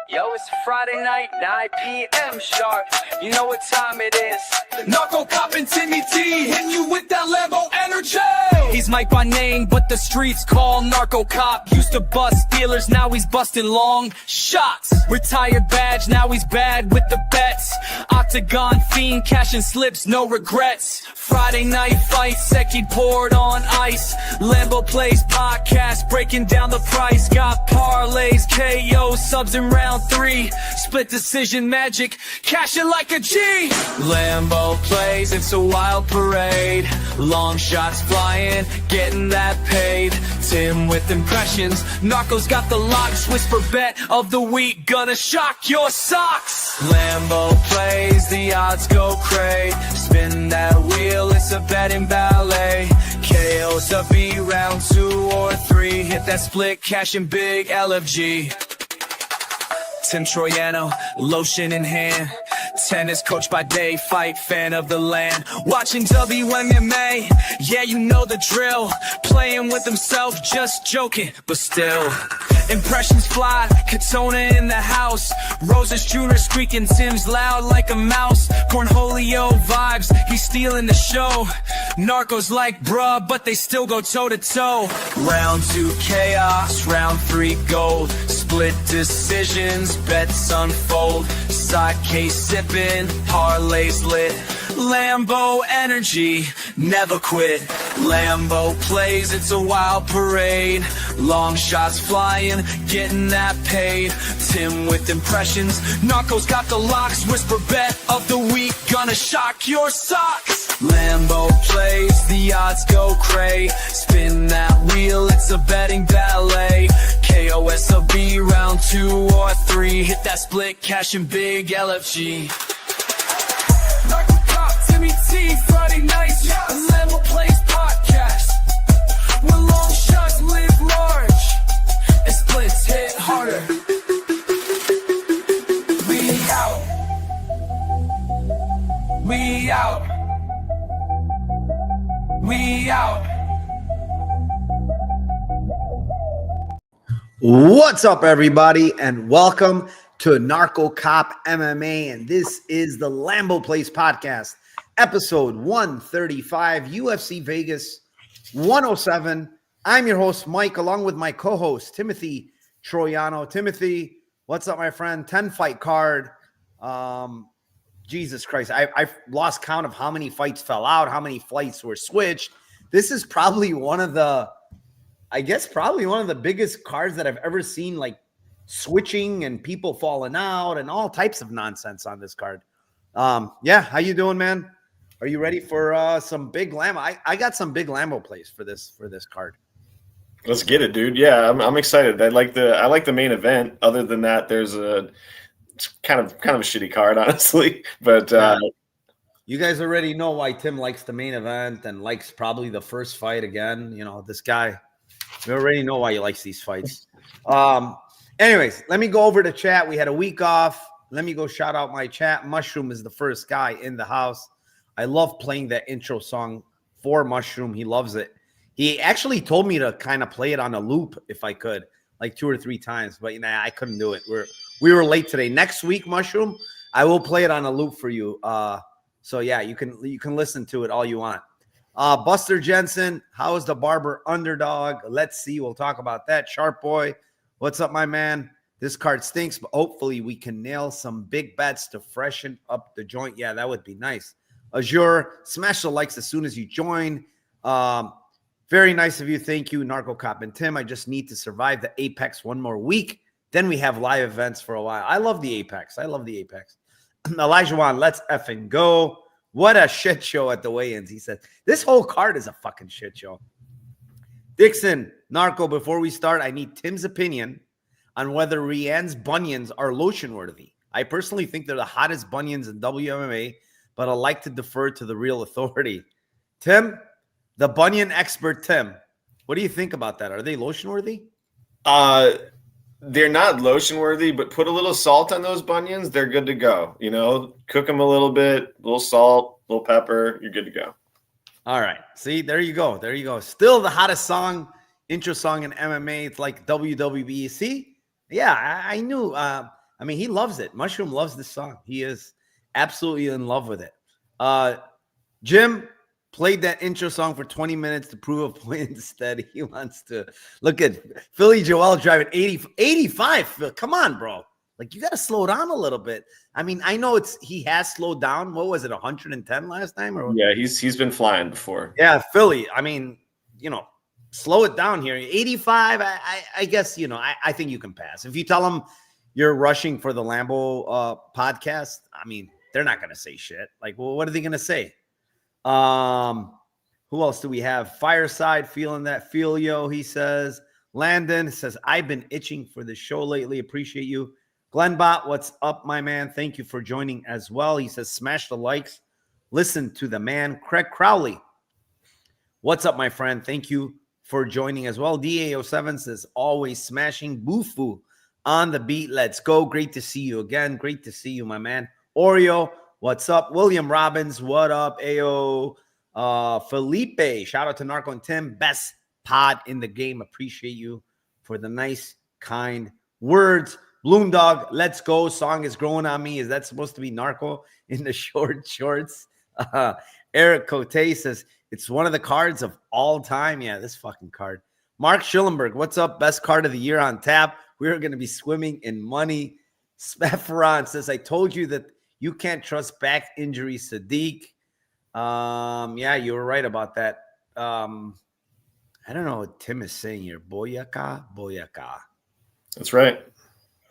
Yo, it's Friday night, 9 p.m. sharp. You know what time it is. Narcocop and Timmy T hitting you with that Lambo energy. He's Mike by name, but the streets call Narcocop. Used to bust dealers, now he's busting long shots. Retired badge, now he's bad with the bets. Octagon fiend, cashing slips, no regrets. Friday night fights, Seki poured on ice. Lambo Plays podcast, breaking down the price. Got parlays, KO, subs in round 3. Split decision magic, cash it like a G. Lambo Plays, it's a wild parade. Long shots flying, getting that paid. Tim with impressions, Narco's got the locks. Whisper bet of the week, gonna shock your socks. Lambo Plays, the odds go cray. Spin that wheel, it's a betting ballet. KO's a B, round 2 or 3. Hit that split, cashing big, LFG. Tim Troiano, lotion in hand. Tennis coach by day, fight fan of the land. Watching WMMA, yeah, you know the drill. Playing with himself, just joking, but still. Impressions fly, Katona in the house. Roses Jr. squeaking, Tim's loud like a mouse. Cornholio vibes, he's stealing the show. Narcos like bruh, but they still go toe to toe. Round 2 chaos, round 3 gold. Split decisions, bets unfold. Side case sipping, parlays lit. Lambo energy, never quit. Lambo Plays, it's a wild parade. Long shots flying, getting that paid. Tim with impressions, Narco's got the locks. Whisper bet of the week, gonna shock your socks. Lambo Plays, the odds go cray. Spin that wheel, it's a betting ballet. KOSOB, round 2 or 3. Hit that split, cashing big, LFG. Narcocop, Timmy T, Friday nights, yes. Lambo Plays podcast. Where long shots live large and splits hit harder. We out. We out. We out. What's up, everybody, and welcome to Narcocop MMA, and this is the Lambo Plays podcast, episode 135, UFC Vegas 107. I'm your host, Mike, along with my co-host, Timothy Troiano. Timothy, what's up, my friend? 10-fight card. Jesus Christ, I've lost count of how many fights fell out, how many fights were switched. This is probably one of the biggest cards that I've ever seen, like switching and people falling out and all types of nonsense on this card. Yeah, how you doing, man? Are you ready for some big Lambo? I got some big Lambo plays for this card. Let's get it, dude. Yeah, I'm excited. I like the main event. Other than that, there's it's kind of a shitty card, honestly. But you guys already know why Tim likes the main event and likes probably the first fight again. You know, this guy. We already know why he likes these fights. Anyways, let me go over to chat. We had a week off. Let me go shout out my chat. Mushroom is the first guy in the house. I love playing that intro song for Mushroom. He loves it. He actually told me to kind of play it on a loop if I could, like 2 or 3 times. But I couldn't do it. We were late today. Next week, Mushroom, I will play it on a loop for you. So yeah, you can listen to it all you want. Buster Jensen, how is the barber underdog? Let's see. We'll talk about that. Sharp Boy, what's up, my man? This card stinks, but hopefully we can nail some big bets to freshen up the joint. Yeah, that would be nice. Azure, smash the likes as soon as you join. Very nice of you. Thank you, Narcocop and Tim. I just need to survive the Apex one more week. Then we have live events for a while. I love the Apex. Elijah Wan, let's effing go. What a shit show at the weigh-ins. He said, this whole card is a fucking shit show. Dixon, Narco, before we start, I need Tim's opinion on whether Rianne's bunions are lotion-worthy. I personally think they're the hottest bunions in WMMA, but I like to defer to the real authority. Tim, the bunion expert Tim, what do you think about that? Are they lotion-worthy? They're not lotion worthy, but put a little salt on those bunions. They're good to go. Cook them a little bit, a little salt, a little pepper. You're good to go. All right. See, there you go. Still the hottest intro song in MMA. It's like WWE. See? Yeah, I knew. I mean, he loves it. Mushroom loves this song. He is absolutely in love with it. Jim played that intro song for 20 minutes to prove a point instead. He wants to look at Philly Joel driving 85. Come on, bro. Like, you got to slow down a little bit. I mean, I know he has slowed down. What was it, 110 last time? Or Yeah, he's been flying before. Yeah, Philly. I mean, slow it down here. 85, I guess, I think you can pass. If you tell them you're rushing for the Lambo podcast, I mean, they're not going to say shit. Like, well, what are they going to say? Who else do we have? Fireside feeling that Felio, he says. Landon says, I've been itching for the show lately. Appreciate you. Glenbot, what's up, my man? Thank you for joining as well. He says, smash the likes. Listen to the man. Craig Crowley, what's up, my friend? Thank you for joining as well. DA07 says, always smashing Bufu on the beat. Let's go. Great to see you again. Great to see you, my man. Oreo, what's up? William Robbins, what up? Ayo. Felipe, shout out to Narco and Tim. Best pod in the game. Appreciate you for the nice, kind words. Bloom Dog, let's go. Song is growing on me. Is that supposed to be Narco in the short shorts? Eric Cote says, it's one of the cards of all time. Yeah, this fucking card. Mark Schillenberg, what's up? Best card of the year on tap. We're going to be swimming in money. Spefferon says, I told you that you can't trust back injury Sadiq. Yeah, you were right about that. I don't know what Tim is saying here. Boyaka. That's right.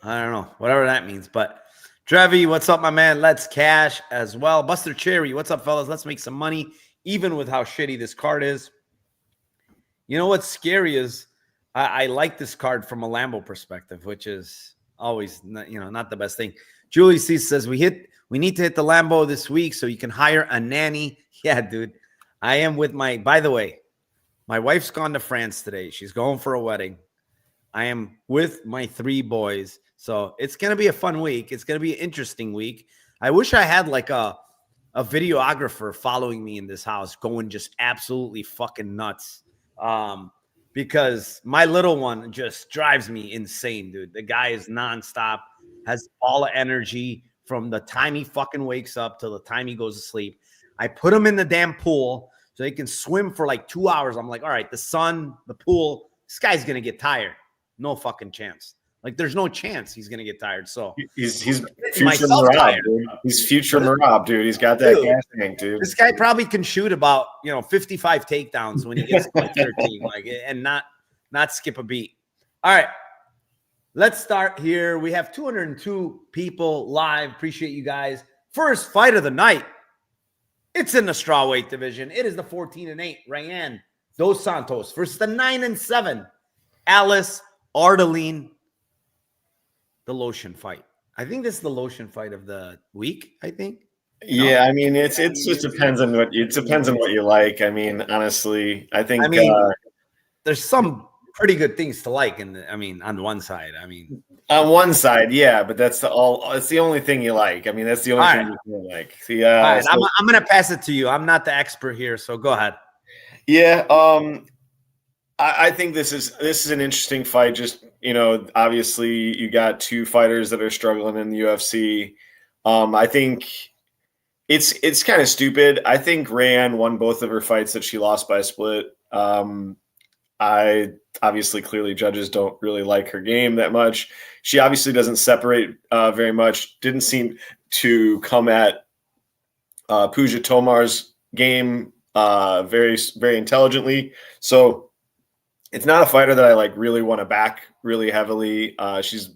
I don't know, whatever that means. But Trevi, what's up, my man? Let's cash as well. Buster Cherry, what's up, fellas? Let's make some money, even with how shitty this card is. You know what's scary is I like this card from a Lambo perspective, which is always not the best thing. Julie C says we need to hit the Lambo this week so you can hire a nanny. Yeah, dude. I am with by the way, my wife's gone to France today. She's going for a wedding. I am with my 3 boys. So it's going to be a fun week. It's going to be an interesting week. I wish I had like a videographer following me in this house going just absolutely fucking nuts. Because my little one just drives me insane, dude. The guy is nonstop, has all the energy from the time he fucking wakes up till the time he goes to sleep. I put him in the damn pool so he can swim for like 2 hours. I'm like, all right, the sun, the pool, this guy's going to get tired. No fucking chance. Like, there's no chance he's going to get tired. So he's future Marab, dude. He's future Marab, dude. He's got that gas tank, dude. This guy probably can shoot about 55 takedowns when he gets to like 13, and not skip a beat. All right, let's start here. We have 202 people live. Appreciate you guys. First fight of the night. It's in the strawweight division. It is the 14-8 Ryan Dos Santos versus the 9-7 Alice Ardellene. The lotion fight. I think this is the lotion fight of the week. I think. Yeah, I mean, it just depends on what you like. I mean, honestly, I think. There's some pretty good things to like, on one side. On one side, yeah, but that's the only thing you like. I mean, that's the only thing you like. See, all right, I'm gonna pass it to you. I'm not the expert here, so go ahead. Yeah, I think this is an interesting fight. Just, obviously you got 2 fighters that are struggling in the UFC. I think it's kind of stupid. I think Rayanne won both of her fights that she lost by a split. I obviously clearly judges don't really like her game that much. She obviously doesn't separate very much. Didn't seem to come at Pooja Tomar's game very, very intelligently. So it's not a fighter that I really want to back really heavily. She's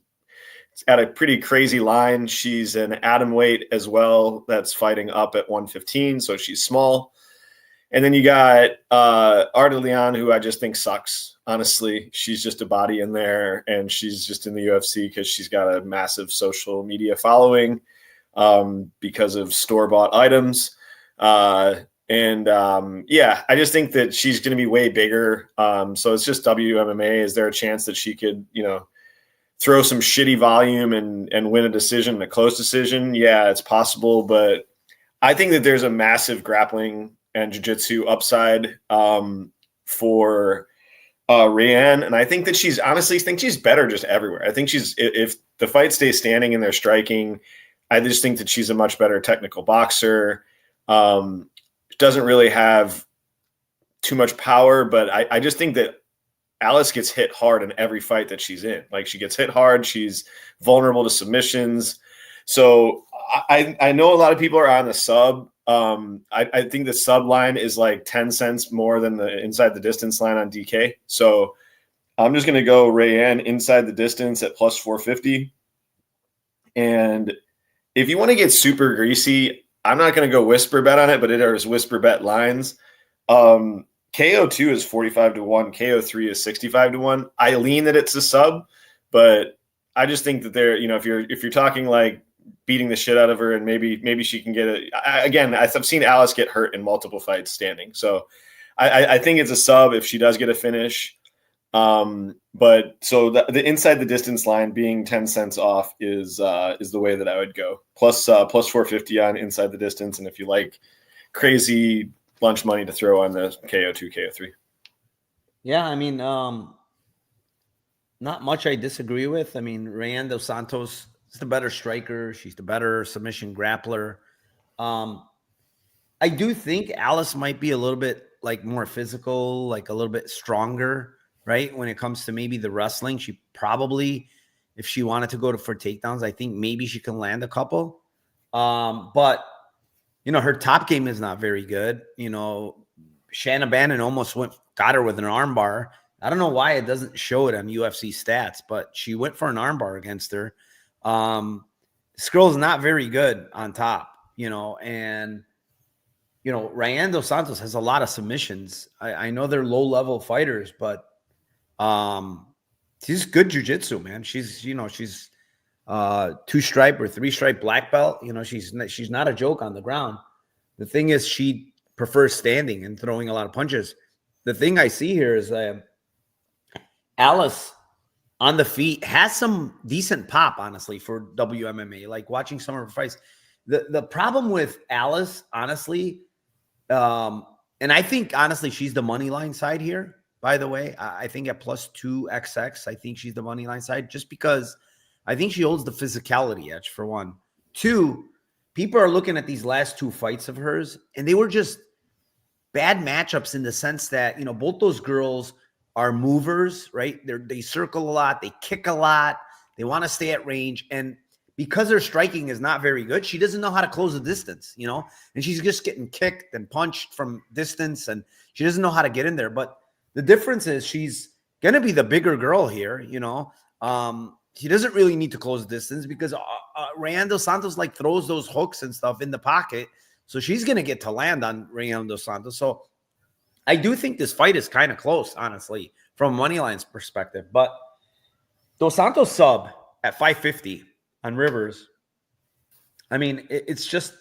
at a pretty crazy line. She's an atom weight as well. That's fighting up at 115. So she's small. And then you got Ardellene, who I just think sucks. Honestly, she's just a body in there, and she's just in the UFC because she's got a massive social media following because of store-bought items. I just think that she's going to be way bigger. So it's just WMMA. Is there a chance that she could, throw some shitty volume and win a decision, a close decision? Yeah, it's possible. But I think that there's a massive grappling and jiu-jitsu upside for Rayanne, and I think that she's better just everywhere. I think if the fight stays standing and they're striking, I just think that she's a much better technical boxer. Doesn't really have too much power, but I just think that Alice gets hit hard in every fight that she's in. Like, she gets hit hard. She's vulnerable to submissions. So I know a lot of people are on the sub. I think the sub line is like 10 cents more than the inside the distance line on DK. So I'm just going to go Rayanne inside the distance at plus 450. And if you want to get super greasy, I'm not going to go whisper bet on it, but it is whisper bet lines. KO2 is 45 to 1. KO3 is 65 to 1. I lean that it's a sub, but I just think that if you're talking like beating the shit out of her and maybe she can get it. Again, I've seen Alice get hurt in multiple fights standing. So I think it's a sub if she does get a finish. But so the inside the distance line being 10 cents off is the way that I would go. Plus 450 on inside the distance. And if you like crazy lunch money to throw on the KO2, KO3. Yeah, I mean, not much I disagree with. I mean, Rayanne dos Santos is the better striker. She's the better submission grappler. I do think Alice might be a little bit like more physical, like a little bit stronger, right? When it comes to maybe the wrestling, she probably, if she wanted to go for takedowns, I think maybe she can land a couple. But her top game is not very good. Shanna Bannon almost got her with an armbar. I don't know why it doesn't show it on UFC stats, but she went for an armbar against her. This girl's not very good on top, and Rayanne dos Santos has a lot of submissions. I know they're low-level fighters, but she's good jiu-jitsu, man. She's 2-stripe or 3-stripe black belt. She's not a joke on the ground. The thing is, she prefers standing and throwing a lot of punches. The thing I see here is Alice on the feet has some decent pop, honestly, for WMMA. Like watching some of her fights. The problem with Alice, honestly, and I think honestly she's the money line side here. By the way, I think at plus 2XX, I think she's the money line side just because I think she holds the physicality edge, for one. Two, people are looking at these last 2 fights of hers, and they were just bad matchups in the sense that, both those girls are movers, right? They circle a lot. They kick a lot. They want to stay at range. And because her striking is not very good, she doesn't know how to close the distance, and she's just getting kicked and punched from distance, and she doesn't know how to get in there. But the difference is she's going to be the bigger girl here, She doesn't really need to close the distance because Rayanne dos Santos throws those hooks and stuff in the pocket. So she's going to get to land on Rayanne dos Santos. So I do think this fight is kind of close, honestly, from money line's perspective. But dos Santos sub at 550 on Rivers, I mean, it's just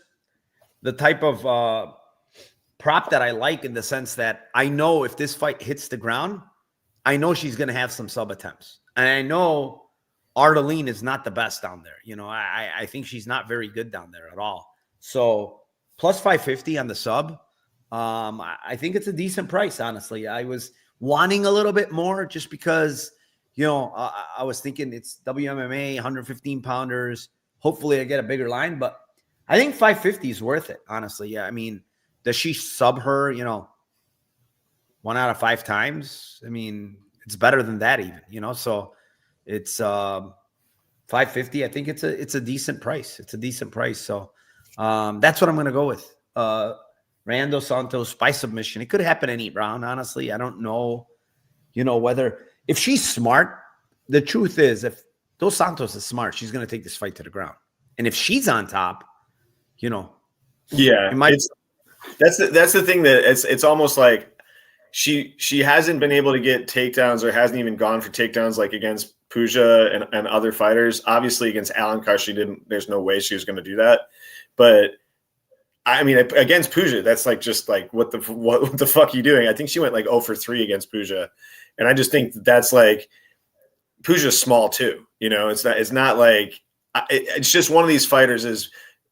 the type of prop that I like in the sense that I know if this fight hits the ground, I know she's going to have some sub attempts. And I know Ardellene is not the best down there. I think she's not very good down there at all. So plus 550 on the sub. I think it's a decent price, honestly. I was wanting a little bit more just because, I was thinking it's WMMA, 115 pounders. Hopefully I get a bigger line, but I think 550 is worth it, honestly. Yeah. I mean, does she sub her, 1 out of 5 times? I mean, it's better than that even, so it's 550. I think it's a decent price. It's a decent price. So that's what I'm going to go with. Rayanne dos Santos by submission. It could happen any round, honestly. I don't know, whether if she's smart, the truth is if dos Santos is smart, she's going to take this fight to the ground. And if she's on top, yeah, that's the thing that it's almost like she hasn't been able to get takedowns or hasn't even gone for takedowns like against Puja and other fighters. Obviously against Alencar, she didn't. There's no way she was going to do that. But I mean, against Puja, that's what the fuck are you doing? I think she went 0 for 3 against Puja, and I just think that's Puja's small too. It's not like it's just one of these fighters is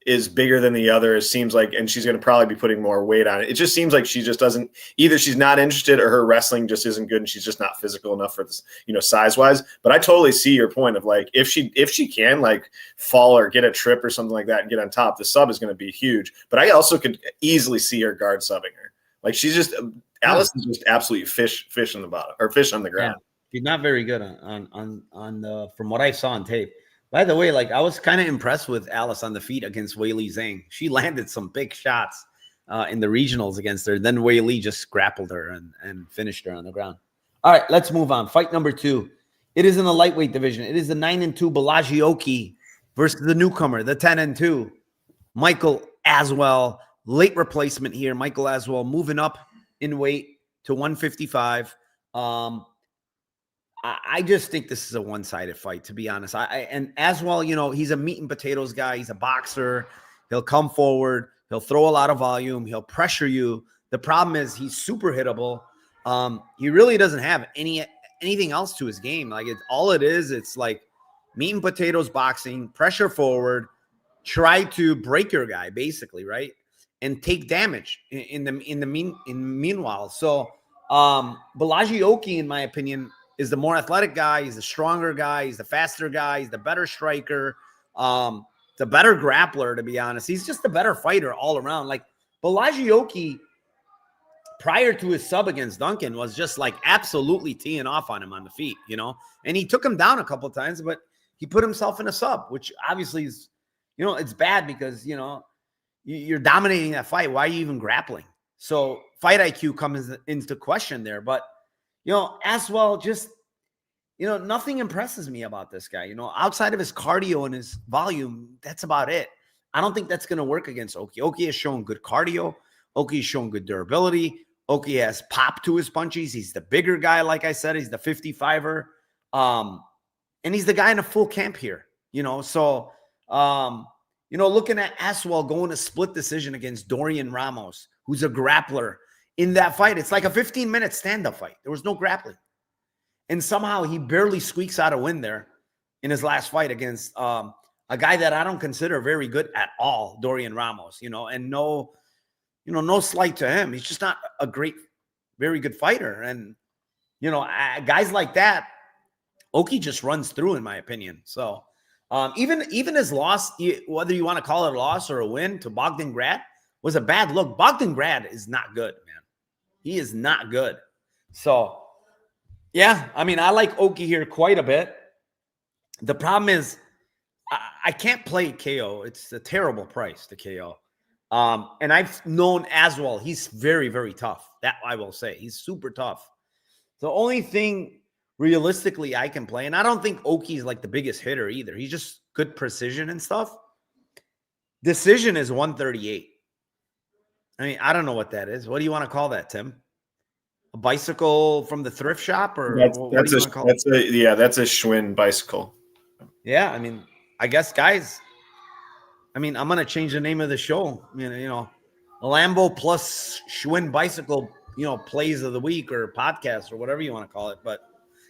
is bigger than the other. It seems like, and she's going to probably be putting more weight on it. It just seems like she just doesn't, either she's not interested or her wrestling just isn't good and she's just not physical enough for this, size wise. But I totally see your point of like, if she can like fall or get a trip or something like that and get on top, the sub is going to be huge. But I also could easily see her guard subbing her. Like she's just, Alice is just absolutely fish on the bottom or fish on the ground. Yeah. She's not very good on the from what I saw on tape. By the way, like I was kind of impressed with Alice on the feet against Weili Zhang. She landed some big shots in the regionals against her. Then Weili just grappled her and finished her on the ground. All right, let's move on. Fight number 2. It is in the lightweight division. It is the 9-2 Bellagio versus the newcomer, the 10-2 Michael Aswell. Late replacement here. Michael Aswell moving up in weight to 155. I just think this is a one-sided fight, to be honest. And Aswell, he's a meat and potatoes guy. He's a boxer. He'll come forward. He'll throw a lot of volume. He'll pressure you. The problem is he's super hittable. He really doesn't have anything else to his game. Like it's like meat and potatoes boxing, pressure forward, try to break your guy, basically, right? And take damage in the meanwhile. So Bellagio, in my opinion, is the more athletic guy. He's the stronger guy. He's the faster guy. He's the better striker, the better grappler, to be honest. He's just a better fighter all around. Like Bellagio, prior to his sub against Duncan, was just like absolutely teeing off on him on the feet, and he took him down a couple of times, but he put himself in a sub, which obviously is, it's bad because, you're dominating that fight. Why are you even grappling? So fight IQ comes into question there. But, Aswell just, nothing impresses me about this guy. Outside of his cardio and his volume, that's about it. I don't think that's going to work against Oki. Oki has shown good cardio. Oki has shown good durability. Oki has pop to his punches. He's the bigger guy, like I said. He's the 55er. And he's the guy in a full camp here, So, looking at Aswell going to split decision against Dorian Ramos, who's a grappler in that fight. It's like a 15-minute stand-up fight. There was no grappling. And somehow he barely squeaks out a win there in his last fight against a guy that I don't consider very good at all, Dorian Ramos, and no slight to him. He's just not a very good fighter. And, guys like that, Oki just runs through, in my opinion. So, even his loss, whether you want to call it a loss or a win to Bogdan Grad, was a bad look. Bogdan Grad is not good, man. He is not good. So, yeah, I like Oki here quite a bit. The problem is I can't play KO. It's a terrible price to KO. And I've known Aswell. He's very, very tough. That I will say. He's super tough. The only thing realistically I can play, and I don't think Oki is like the biggest hitter either. He's just good precision and stuff. Decision is 138. I don't know what that is. What do you want to call that, Tim? A bicycle from the thrift shop, or that's a Schwinn bicycle. Yeah, I guess, guys. I'm gonna change the name of the show. Lambo plus Schwinn bicycle. Plays of the week or podcast or whatever you want to call it. But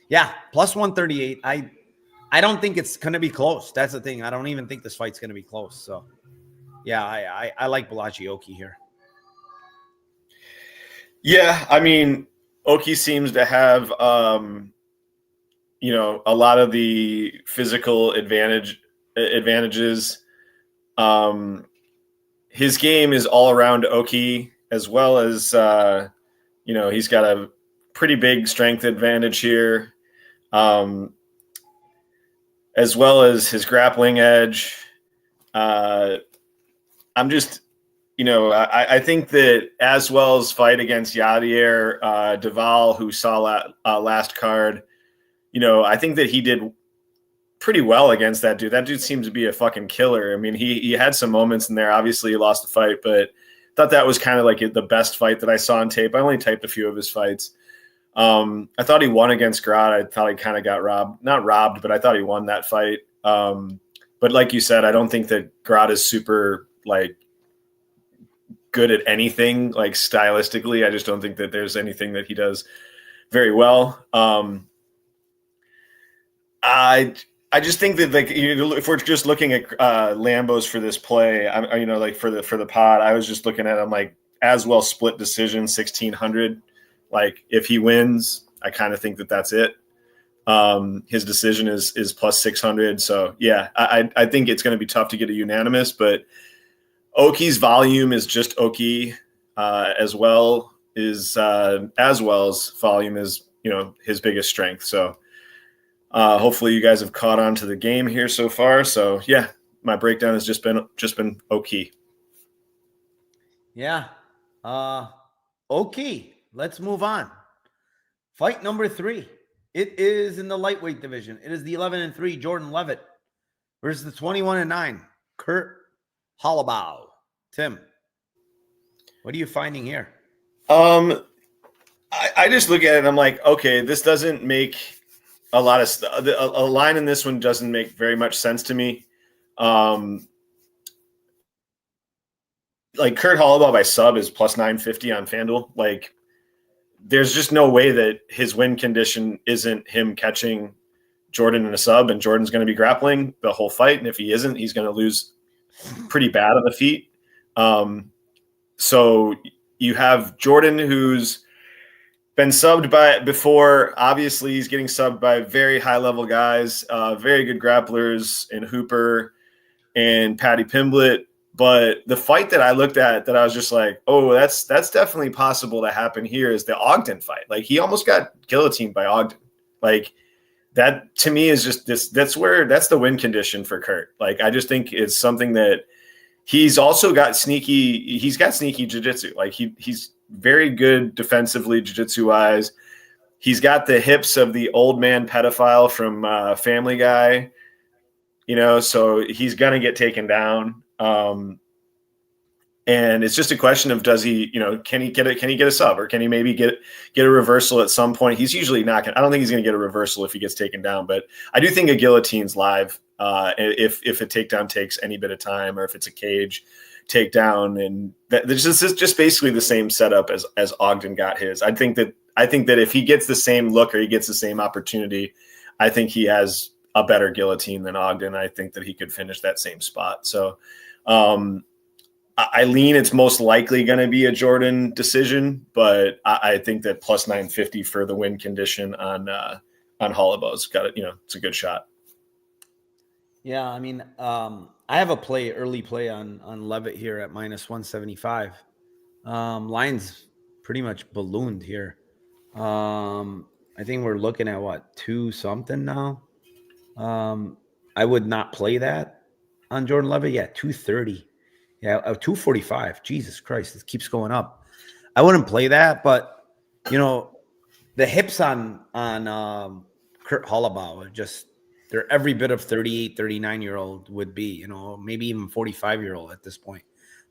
yeah, plus 138. I don't think it's gonna be close. That's the thing. I don't even think this fight's gonna be close. So yeah, I like Bellagio here. Yeah, Oki seems to have, a lot of the physical advantages. His game is all around Oki, as well as, he's got a pretty big strength advantage here, as well as his grappling edge. I think that Aswell's fight against Yadier Duval, who saw last card, I think that he did pretty well against that dude. That dude seems to be a fucking killer. He had some moments in there. Obviously, he lost the fight, but I thought that was kind of like the best fight that I saw on tape. I only typed a few of his fights. I thought he won against Grad. I thought he kind of got robbed. Not robbed, but I thought he won that fight. But like you said, I don't think that Grad is super, good at anything stylistically. I just don't think that there's anything that he does very well. I just think that like if we're just looking at Lambos for this play, like for the pod, I was just looking at him like Aswell split decision 1,600. Like if he wins, I kind of think that that's it. His decision is plus 600. So yeah, I think it's going to be tough to get a unanimous, but Oki's volume is just Oki, as well is Aswell's volume is his biggest strength. So hopefully you guys have caught on to the game here so far. So yeah, my breakdown has just been Oki. Yeah. Okay. Let's move on. Fight number 3. It is in the lightweight division. It is the 11-3 Jordan Levit versus the 21-9 Kurt Halabau. Tim, what are you finding here? I just look at it and I'm like, okay, this doesn't make a lot of a line in this one doesn't make very much sense to me. Like Kurt Halabau by sub is plus 950 on FanDuel. Like, there's just no way that his win condition isn't him catching Jordan in a sub, and Jordan's going to be grappling the whole fight. And if he isn't, he's going to lose pretty bad on the feet. So you have Jordan, who's been subbed by before. Obviously, he's getting subbed by very high level guys, very good grapplers in Hooper and Paddy Pimblett. But the fight that I looked at that I was just like, oh, that's definitely possible to happen here is the Ogden fight. Like, he almost got guillotined by Ogden. Like, that to me is just this. That's the win condition for Kurt. Like, I just think it's something that he's also got sneaky. He's got sneaky jiu-jitsu. Like, he's very good defensively, jiu-jitsu wise. He's got the hips of the old man pedophile from Family Guy, so he's going to get taken down. And it's just a question of, does he, can he get a sub, or can he maybe get a reversal at some point? He's usually not going to, I don't think he's going to get a reversal if he gets taken down, but I do think a guillotine's live. If a takedown takes any bit of time, or if it's a cage takedown, and this is just basically the same setup as Ogden got his. I think that if he gets the same look, or he gets the same opportunity, I think he has a better guillotine than Ogden. I think that he could finish that same spot. So, I lean it's most likely going to be a Jordan decision, but I think that plus 950 for the win condition on Halabau's got it. It's a good shot. Yeah, I mean, I have a early play on Levit here at minus 175. Line's pretty much ballooned here. I think we're looking at 2 something now. I would not play that on Jordan Levit. Yeah, 230. Yeah, 245. Jesus Christ, this keeps going up. I wouldn't play that, but the hips on Kurt Halabau are just, they're every bit of 38, 39-year-old would be, maybe even 45-year-old at this point.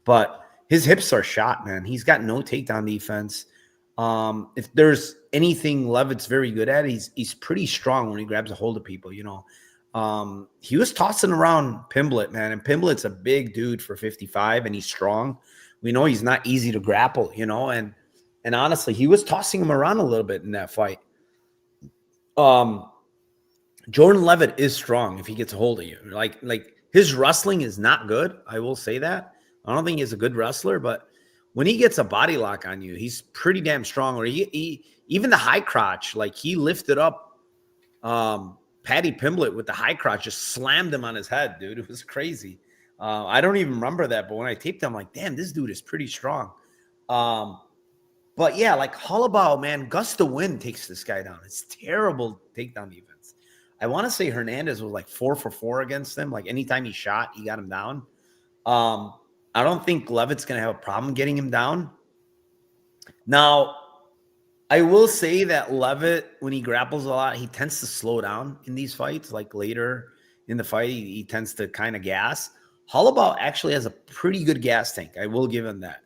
But his hips are shot, man. He's got no takedown defense. If there's anything Levit's very good at, he's pretty strong when he grabs a hold of people, He was tossing around Pimblett, man, and Pimblett's a big dude for 55, and he's strong. We know he's not easy to grapple, and honestly, he was tossing him around a little bit in that fight. Jordan Levit is strong if he gets a hold of you. Like his wrestling is not good. I will say that. I don't think he's a good wrestler, but when he gets a body lock on you, he's pretty damn strong. Or he even the high crotch, like he lifted up Paddy Pimblett with the high crotch, just slammed him on his head, dude. It was crazy. I don't even remember that, but when I taped him, I'm like, damn, this dude is pretty strong. But yeah, like Halabau, man, gust of wind takes this guy down. It's terrible takedown defense. I want to say Hernandez was like 4 for 4 against him. Like anytime he shot, he got him down. I don't think Levit's going to have a problem getting him down. Now, I will say that Levit, when he grapples a lot, he tends to slow down in these fights. Like later in the fight, he tends to kind of gas. Halabau actually has a pretty good gas tank. I will give him that.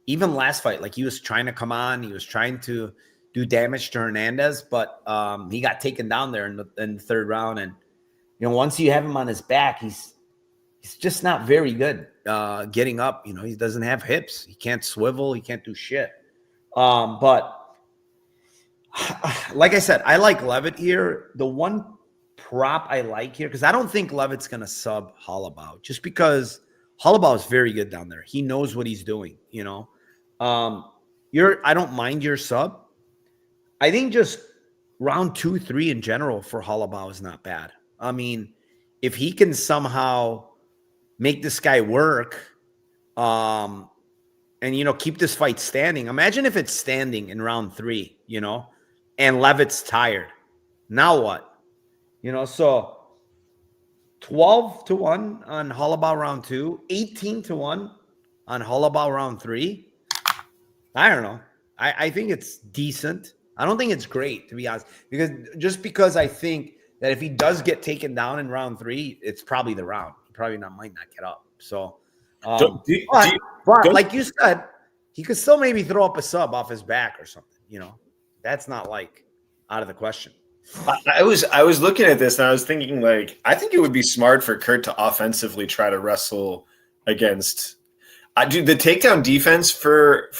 Even last fight, like he was trying to come on. He was trying to do damage to Hernandez, but he got taken down there in the third round. And, once you have him on his back, he's just not very good getting up. He doesn't have hips. He can't swivel. He can't do shit. But like I said, I like Levit here. The one prop I like here, because I don't think Levit's going to sub Halabau, just because Halabau is very good down there. He knows what he's doing, you know. I don't mind your sub. I think just round 2, 3 in general for Halabau is not bad. I mean, if he can somehow make this guy work, and, you know, keep this fight standing. Imagine if it's standing in round 3, you know, and Levit's tired. Now what? You know, so 12-1 on Halabau round 2, 18-1 on Halabau round 3. I don't know. I think it's decent. I don't think it's great, to be honest, because I think that if he does get taken down in round 3, it's probably the round. He probably might not get up. So, but like you said, he could still maybe throw up a sub off his back or something. You know, that's not like out of the question. I was looking at this and I was thinking, like, I think it would be smart for Kurt to offensively try to wrestle against. Dude, the takedown defense for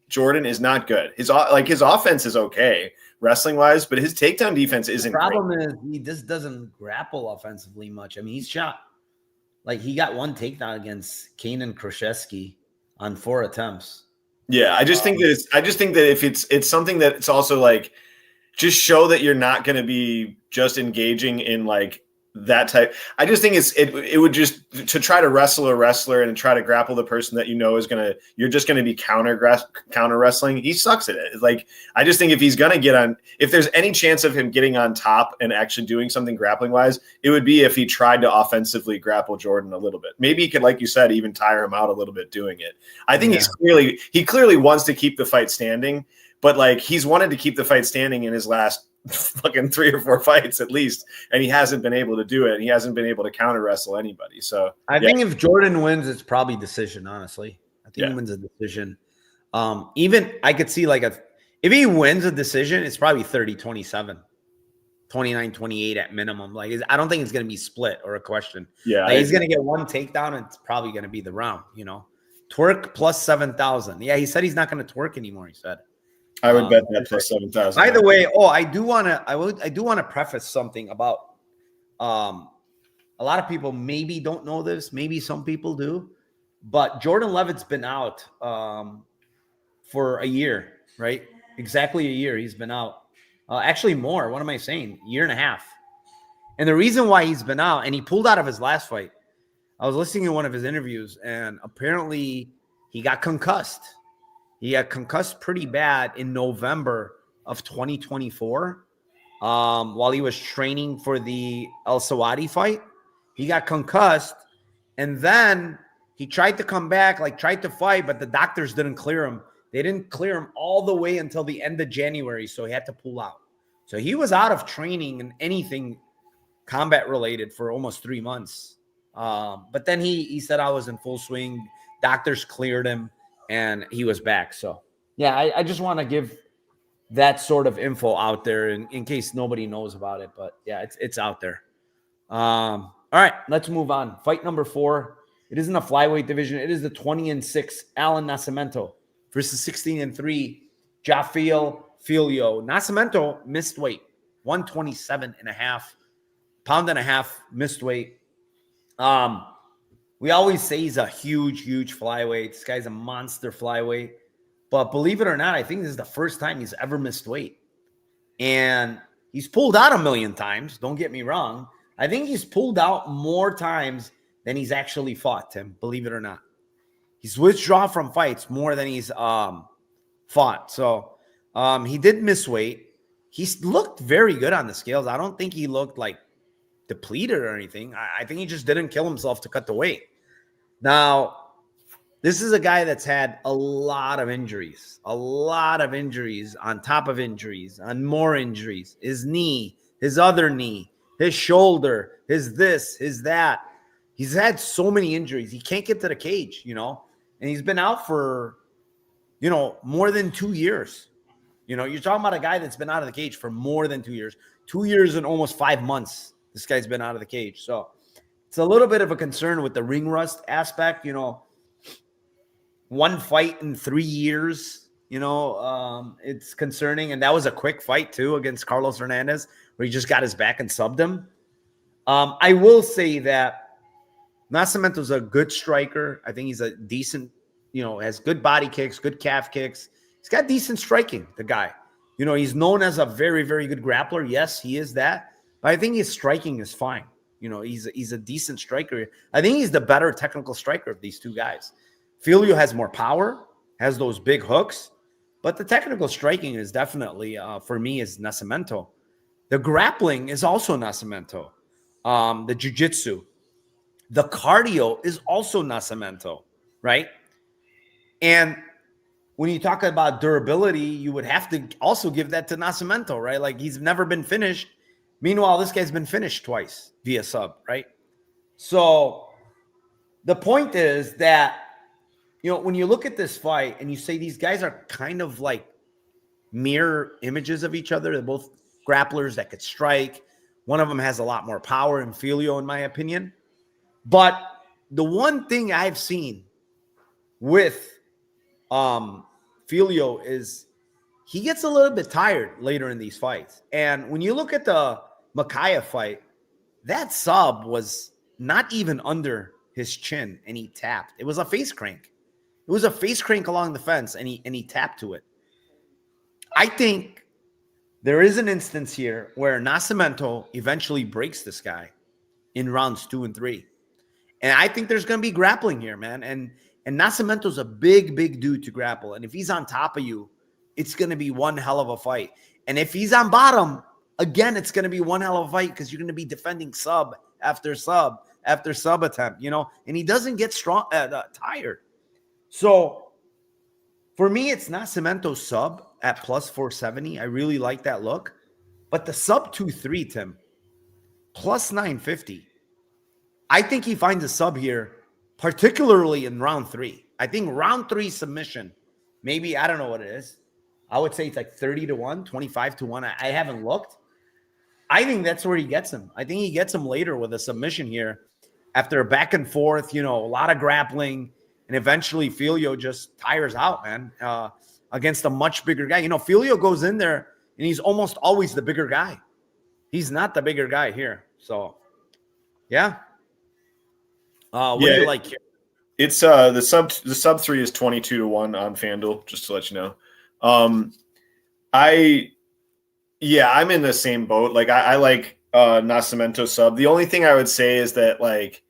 Jordan is not good. His offense is okay wrestling wise, but his takedown defense isn't. The problem is he just doesn't grapple offensively much. I mean, he's shot. Like, he got 1 takedown against Kanan Krzyzewski on 4 attempts. Yeah, I just think that if it's something that it's also like, just show that you're not going to be just engaging in like that type. I just think it would just to try to wrestle a wrestler and try to grapple the person that you know is you're just gonna be counter wrestling. He sucks at it. Like, I just think if he's gonna if there's any chance of him getting on top and actually doing something grappling wise, it would be if he tried to offensively grapple Jordan a little bit. Maybe he could, like you said, even tire him out a little bit doing it. I think he clearly wants to keep the fight standing, but like, he's wanted to keep the fight standing in his last fucking 3 or 4 fights at least, and he hasn't been able to do it. He hasn't been able to counter wrestle anybody. So I think if Jordan wins, it's probably decision. Honestly, I think he wins a decision. Even I could see like if he wins a decision, it's probably 30-27, 29-28 at minimum. Like, I don't think it's going to be split or a question. Yeah, like, he's going to get 1 takedown, and it's probably going to be the round. You know, twerk plus 7,000. Yeah, he said he's not going to twerk anymore. He said. I would bet that plus 7,000. By the way, I do want to preface something about a lot of people maybe don't know this, maybe some people do, but Jordan Levit's been out for a year, right? Exactly a year he's been out. Actually more. What am I saying? 1.5 years. And the reason why he's been out, and he pulled out of his last fight, I was listening to one of his interviews, and apparently he got concussed. He got concussed pretty bad in November of 2024 while he was training for the El Sawadi fight. He got concussed, and then he tried to come back, like tried to fight, but the doctors didn't clear him. They didn't clear him all the way until the end of January, so he had to pull out. So he was out of training and anything combat-related for almost 3 months. But then he said I was in full swing. Doctors cleared him. And he was back. So, yeah, I just want to give that sort of info out there in case nobody knows about it. But, yeah, it's out there. All right, let's move on. Fight number 4. It is in the flyweight division. It is the 20-6 Alan Nasimento versus 16-3 Felio. Nasimento missed weight, 127.5 pound missed weight. We always say he's a huge flyweight. This guy's a monster flyweight. But believe it or not, I think this is the first time he's ever missed weight. And he's pulled out 1 million times. Don't get me wrong. I think he's pulled out more times than he's actually fought, Tim. Believe it or not. He's withdrawn from fights more than he's fought. So he did miss weight. He's looked very good on the scales. I don't think he looked like depleted or anything. I think he just didn't kill himself to cut the weight. Now, this is a guy that's had a lot of injuries on top of injuries, on more injuries. His knee, his other knee, his shoulder, his this, his that. He's had so many injuries. He can't get to the cage, you know, and he's been out for, you know, more than 2 years. You know, you're talking about a guy that's been out of the cage for more than 2 years. 2 years and almost 5 months. This guy's been out of the cage. So it's a little bit of a concern with the ring rust aspect. You know, 1 fight in 3 years, you know, it's concerning. And that was a quick fight, too, against Carlos Hernandez, where he just got his back and subbed him. I will say that Nasimento's a good striker. I think he's a decent, has good body kicks, good calf kicks. He's got decent striking, the guy. He's known as a very, very good grappler. Yes, he is that. But I think his striking is fine. He's a decent striker. I think he's the better technical striker of these two guys. Felio has more power, has those big hooks, but the technical striking is definitely, for me, is Nasimento. The grappling is also Nasimento. The jiu-jitsu. The cardio is also Nasimento, right? And when you talk about durability, you would have to also give that to Nasimento, right? Like, he's never been finished. Meanwhile, this guy's been finished twice via sub, right? So the point is that, when you look at this fight and you say these guys are kind of like mirror images of each other, they're both grapplers that could strike. One of them has a lot more power in Felio, in my opinion. But the one thing I've seen with Felio is he gets a little bit tired later in these fights. And when you look at the Makaya fight, that sub was not even under his chin, and he tapped. It was a face crank. It was a face crank along the fence, and he tapped to it. I think there is an instance here where Nasimento eventually breaks this guy in rounds 2 and 3. And I think there's going to be grappling here, man. And Nasimento's a big, big dude to grapple. And if he's on top of you, it's going to be one hell of a fight. And if he's on bottom, again, it's going to be one hell of a fight because you're going to be defending sub after sub after sub attempt, and he doesn't get tired. So for me, it's Nasimento sub at plus 470. I really like that look. But the sub 2-3, Tim, plus 950. I think he finds a sub here, particularly in round 3. I think round 3 submission, maybe, I don't know what it is. I would say it's like 30-1, 25-1. I haven't looked. I think that's where he gets him. I think he gets him later with a submission here after a back and forth, a lot of grappling. And eventually Felio just tires out, man, against a much bigger guy. Felio goes in there and he's almost always the bigger guy. He's not the bigger guy here. So, yeah. What do you like here? It's the sub 3 is 22-1 on FanDuel, just to let you know. I'm in the same boat. Like, I like Nasimento sub. The only thing I would say is that, like,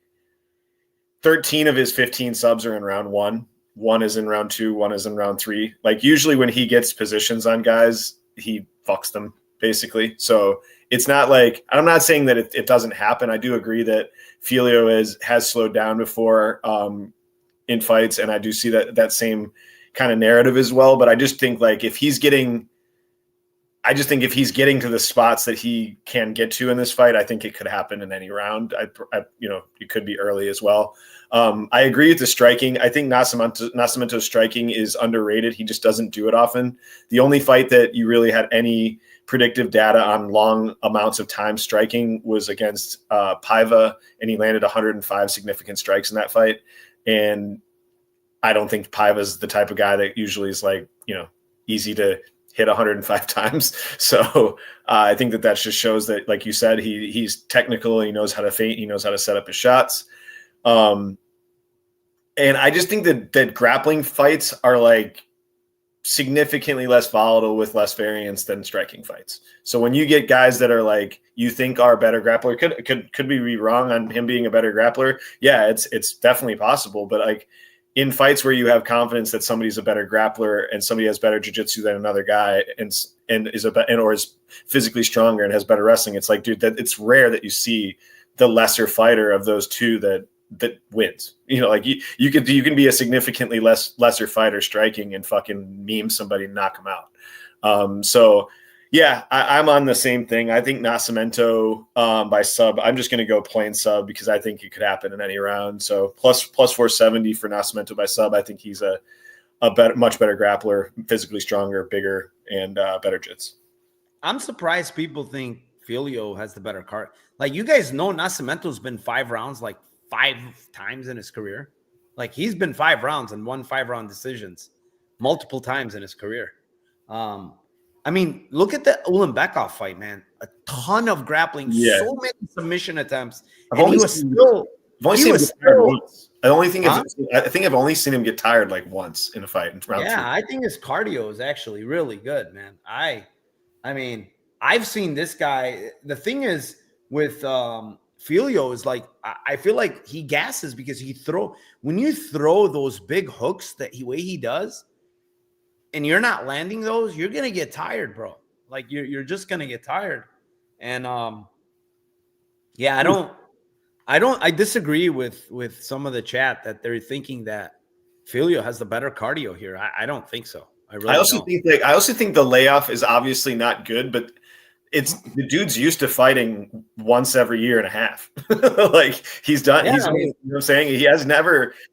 13 of his 15 subs are in round 1. 1 is in round 2. 1 is in round 3. Like, usually when he gets positions on guys, he fucks them, basically. So it's not like, I'm not saying that it doesn't happen. I do agree that Felio has slowed down before in fights, and I do see that same kind of narrative as well. But I just think, like, if he's getting to the spots that he can get to in this fight, I think it could happen in any round. It could be early as well. I agree with the striking. I think Nasimento's striking is underrated. He just doesn't do it often. The only fight that you really had any predictive data on long amounts of time striking was against Paiva, and he landed 105 significant strikes in that fight. And I don't think Paiva's the type of guy that usually is, like, easy to hit 105 times. So I think that just shows that, like you said, he's technical. He knows how to feint. He knows how to set up his shots. And I just think that grappling fights are, like, significantly less volatile with less variance than striking fights. So when you get guys that are, like, you think are a better grappler, could we be wrong on him being a better grappler? Yeah, it's definitely possible. But, like, in fights where you have confidence that somebody's a better grappler and somebody has better jiu-jitsu than another guy and is physically stronger and has better wrestling, it's like, dude, that it's rare that you see the lesser fighter of those two that wins. Like, you can be a significantly lesser fighter striking and fucking meme somebody and knock them out. So yeah, I'm on the same thing. I think Nasimento by sub. I'm just going to go plain sub because I think it could happen in any round. So plus 470 for Nasimento by sub. I think he's a much better grappler, physically stronger, bigger, and better jits. I'm surprised people think Felio has the better card. Like, you guys know Nasimento's been 5 rounds like 5 times in his career. Like, he's been 5 rounds and won 5-round decisions multiple times in his career. I mean, look at the Ulanbekov fight, man. A ton of grappling, Yeah. so many submission attempts, I've and only he was seen- still. I've only He seen him was get tired still. once. Huh? I think I've only seen him get tired like once in a fight in round Yeah, three. I think his cardio is actually really good, man. I mean, I've seen this guy. The thing is with Felio is like I feel like he gasses because when you throw those big hooks way he does, and you're not landing those, you're gonna get tired, bro. Like you're just gonna get tired. And yeah, I disagree with some of the chat that they're thinking that Felio has the better cardio here. I don't think so. I really don't. I also think the layoff is obviously not good, but it's the dude's used to fighting once every year and a half. Like he's done. Yeah, You know what I'm saying?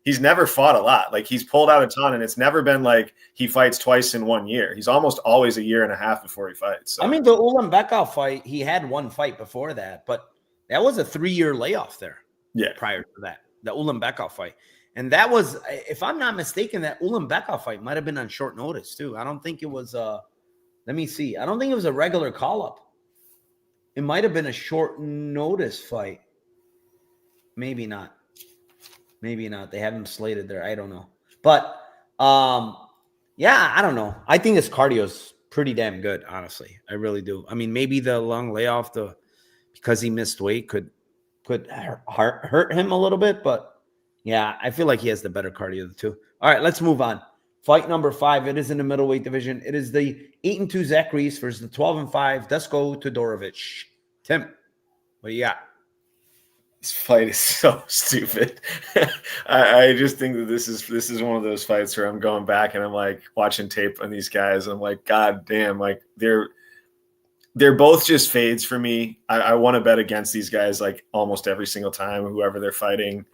He's never fought a lot. Like he's pulled out a ton, and it's never been like he fights twice in 1 year. He's almost always a year and a half before he fights. So. I mean, the Ulanbekov fight, he had one fight before that, but that was a 3-year layoff there. Yeah. Prior to that, the Ulanbekov fight. And that was, if I'm not mistaken, that Ulanbekov fight might have been on short notice too. I don't think it was let me see. I don't think it was a regular call-up. It might have been a short notice fight. Maybe not. Maybe not. They have him slated there. I don't know. But yeah, I don't know. I think his cardio is pretty damn good, honestly. I really do. I mean, maybe the long layoff, because he missed weight, could hurt him a little bit, but yeah, I feel like he has the better cardio of the two. All right, let's move on. Fight number 5. It is in the middleweight division. It is the 8-2 Zachary versus the 12-5 Dusko Toddorovic. Tim, what do you got? This fight is so stupid. I just think that this is one of those fights where I'm going back and I'm like watching tape on these guys. And I'm like, God damn, like they're both just fades for me. I want to bet against these guys like almost every single time, whoever they're fighting.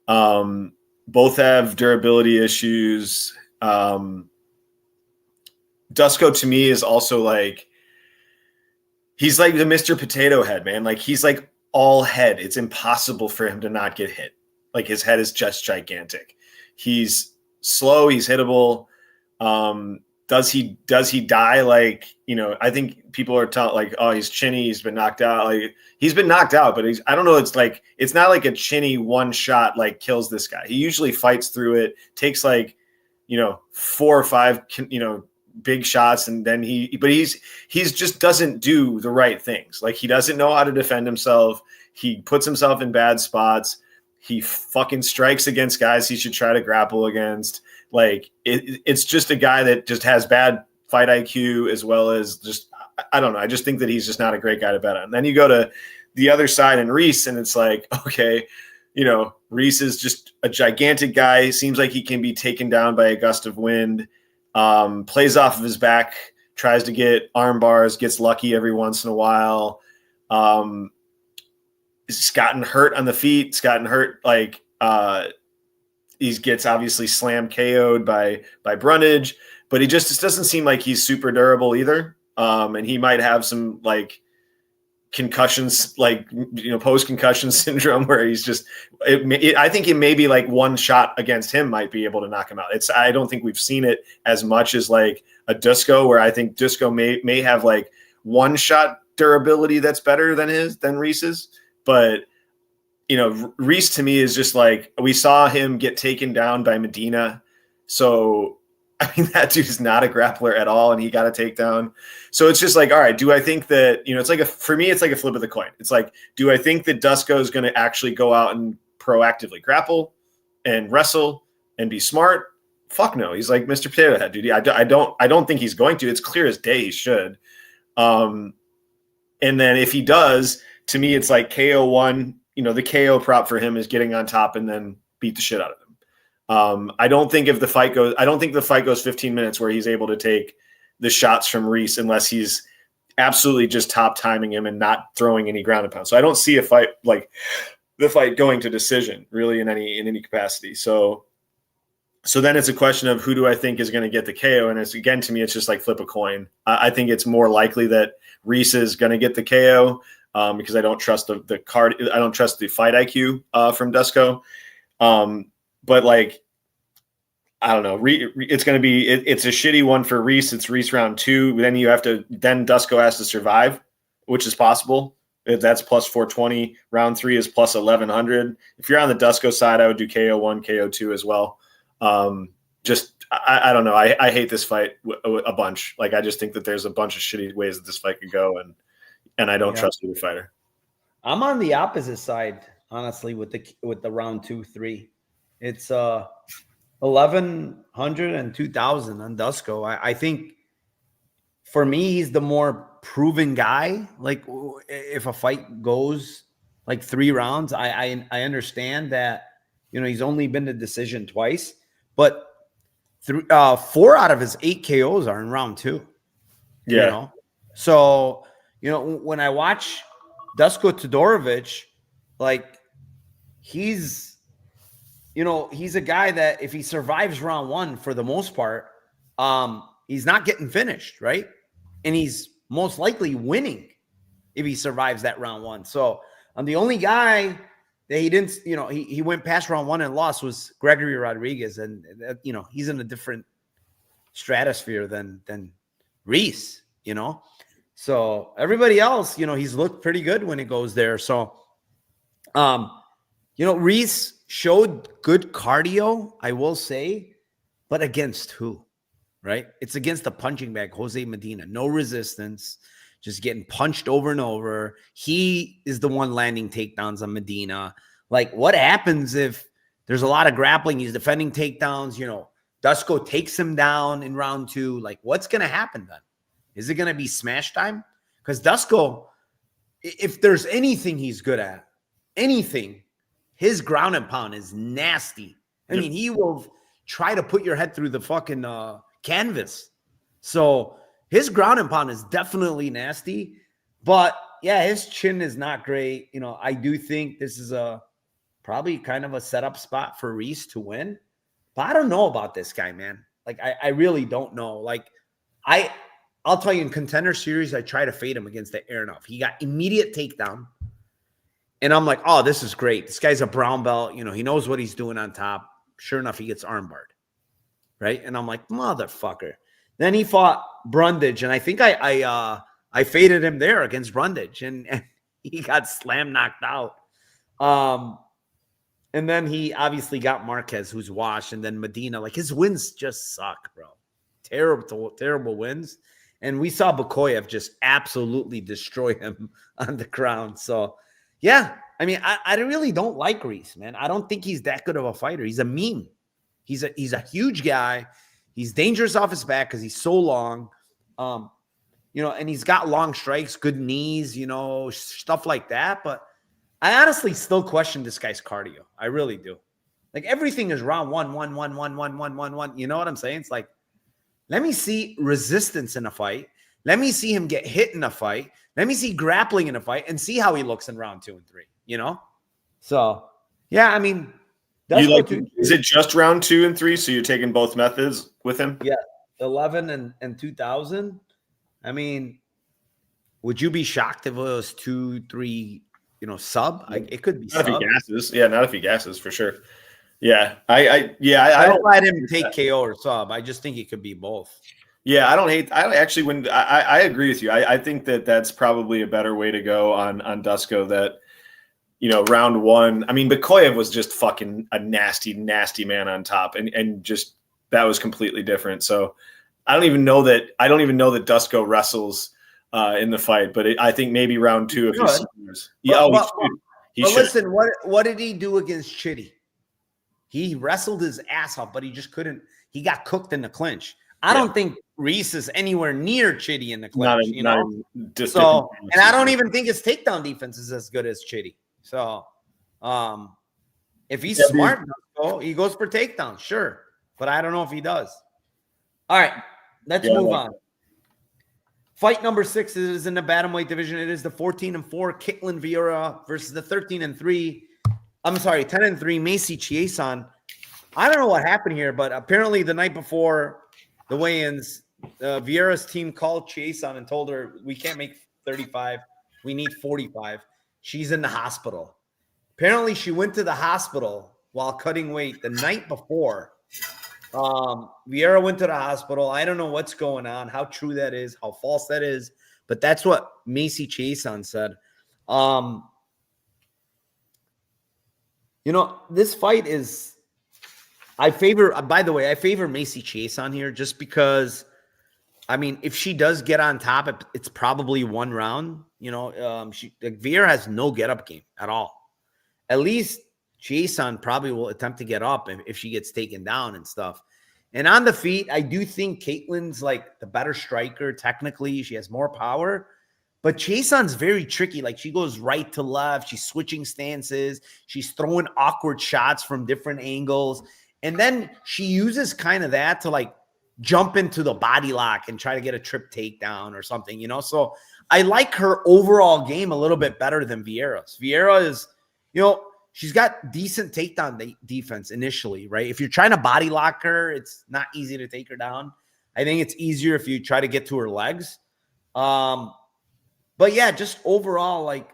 Both have durability issues. Dusko to me is also like, he's like the Mr. Potato Head, man. Like he's like all head. It's impossible for him to not get hit. Like his head is just gigantic. He's slow. He's hittable. Does he die? Like, you know, I think people are taught like, oh, he's chinny. He's been knocked out. Like he's been knocked out, but I don't know. It's not like a chinny one shot, like kills this guy. He usually fights through it, takes like, 4 or 5, big shots. And then he's just doesn't do the right things. Like he doesn't know how to defend himself. He puts himself in bad spots. He fucking strikes against guys he should try to grapple against. Like it's just a guy that just has bad fight IQ as well as just, I don't know. I just think that he's just not a great guy to bet on. And then you go to the other side and Reese, and it's like, okay, Reese is just a gigantic guy. Seems like he can be taken down by a gust of wind, plays off of his back, tries to get arm bars, gets lucky every once in a while. He's gotten hurt on the feet. He's gotten hurt. Like, he gets obviously slammed KO'd by Brundage, but he just doesn't seem like he's super durable either. And he might have some like concussions, like, post-concussion syndrome where he's just, I think it may be like one shot against him might be able to knock him out. I don't think we've seen it as much as like a Dusko, where I think Dusko may have like one shot durability that's better than Reese's. But, Reese to me is just like, we saw him get taken down by Medina. So, I mean, that dude is not a grappler at all, and he got a takedown. So it's just like, all right, do I think that, it's like for me, it's like a flip of the coin. It's like, do I think that Dusko is going to actually go out and proactively grapple and wrestle and be smart? Fuck no. He's like Mr. Potato Head, dude. I don't think he's going to. It's clear as day he should. And then if he does, to me, it's like KO1, the KO prop for him is getting on top and then beat the shit out of him. I don't think the fight goes 15 minutes where he's able to take the shots from Reese unless he's absolutely just top timing him and not throwing any ground and pound. So I don't see a fight like the fight going to decision really in any capacity. So then it's a question of who do I think is going to get the KO? And it's, again, to me, it's just like flip a coin. I think it's more likely that Reese is going to get the KO because I don't trust the card. I don't trust the fight IQ from Dusko. But like, I don't know. It's going to be it's a shitty one for Reese. It's Reese round 2. Then Dusko has to survive, which is possible. That's plus 420. Round 3 is plus 1100. If you're on the Dusko side, I would do KO1, KO2 as well. I don't know. I hate this fight a bunch. Like, I just think that there's a bunch of shitty ways that this fight could go, and I don't trust either fighter. I'm on the opposite side, honestly, with the round 2-3. It's 1,100 and 2,000 on Dusko. I think for me, he's the more proven guy. Like, if a fight goes like 3 rounds, I understand that, he's only been to decision twice, but 4 out of his 8 KOs are in round 2. Yeah. So, when I watch Dusko Toddorovic, like, he's a guy that if he survives round 1 for the most part, he's not getting finished, right? And he's most likely winning if he survives that round 1. So the only guy that he didn't, he went past round 1 and lost was Gregory Rodriguez. And, he's in a different stratosphere than Reese, So everybody else, he's looked pretty good when it goes there. So, Reese showed good cardio, I will say, but against who, right? It's against the punching bag, Jose Medina. No resistance, just getting punched over and over. He is the one landing takedowns on Medina. Like, what happens if there's a lot of grappling? He's defending takedowns. Dusko takes him down in round 2. Like, what's going to happen then? Is it going to be smash time? Because Dusko, if there's anything he's good at, his ground and pound is nasty. I mean, he will try to put your head through the fucking canvas. So his ground and pound is definitely nasty. But, yeah, his chin is not great. I do think this is probably kind of a setup spot for Reese to win. But I don't know about this guy, man. Like, I really don't know. Like, I'll tell you, in Contender Series, I try to fade him against the Aronoff. He got immediate takedown. And I'm like, oh, this is great. This guy's a brown belt. He knows what he's doing on top. Sure enough, he gets armbarred. Right? And I'm like, motherfucker. Then he fought Brundage. And I think I faded him there against Brundage. And he got slam knocked out. And then he obviously got Marquez, who's washed. And then Medina. Like, his wins just suck, bro. Terrible wins. And we saw Bukoyev just absolutely destroy him on the ground. So, yeah, I mean, I really don't like Reese, man. I don't think he's that good of a fighter. He's a meme. He's a huge guy. He's dangerous off his back because he's so long. And he's got long strikes, good knees, stuff like that. But I honestly still question this guy's cardio. I really do. Like, everything is round 1, 1, 1, 1, 1, 1, 1, 1. You know what I'm saying? It's like, let me see resistance in a fight. Let me see him get hit in a fight. Let me see grappling in a fight and see how he looks in round 2 and 3, So, yeah, I mean, is it just round 2 and 3? So you're taking both methods with him? Yeah, 11 and 2,000. I mean, would you be shocked if it was 2-3, sub? It could be not sub. If he gasses. Yeah, not if he gasses, for sure. Yeah, I don't let him take KO or sub. I just think it could be both. Yeah, I agree with you. I think that's probably a better way to go on Dusko. That, round 1. I mean, Bukoyev was just fucking a nasty, nasty man on top, and just that was completely different. So I don't even know that Dusko wrestles in the fight, but I think maybe round 2 if he's seniors. Yeah, he should. Listen, what did he do against Chitty? He wrestled his ass off, but he just couldn't. He got cooked in the clinch. I don't think Reese is anywhere near Chitty in the clinch. And I don't even think his takedown defense is as good as Chitty. So, if he's smart enough, he goes for takedowns, sure. But I don't know if he does. All right, let's move on. Fight number 6 is in the bantamweight division. It is the 14-4 Kicklin Vieira versus the 10-3 Macy Chesan. I don't know what happened here, but apparently the night before the weigh-ins, Vieira's team called Chesan and told her, we can't make 35. We need 45. She's in the hospital. Apparently she went to the hospital while cutting weight the night before Vieira went to the hospital. I don't know what's going on, how true that is, how false that is, but that's what Macy Chesan said. This fight is I favor Macy Chesan here just because I mean, if she does get on top, it's probably one round. Vieira has no get-up game at all. At least Chesan probably will attempt to get up if she gets taken down and stuff. And on the feet, I do think Caitlin's like the better striker. Technically, she has more power. But Chesan's very tricky. Like, she goes right to left. She's switching stances. She's throwing awkward shots from different angles. And then she uses kind of that to, like, jump into the body lock and try to get a trip takedown or something, So I like her overall game a little bit better than Vieira's. Vieira is, she's got decent takedown defense initially, right? If you're trying to body lock her, it's not easy to take her down. I think it's easier if you try to get to her legs. But yeah, just overall, like,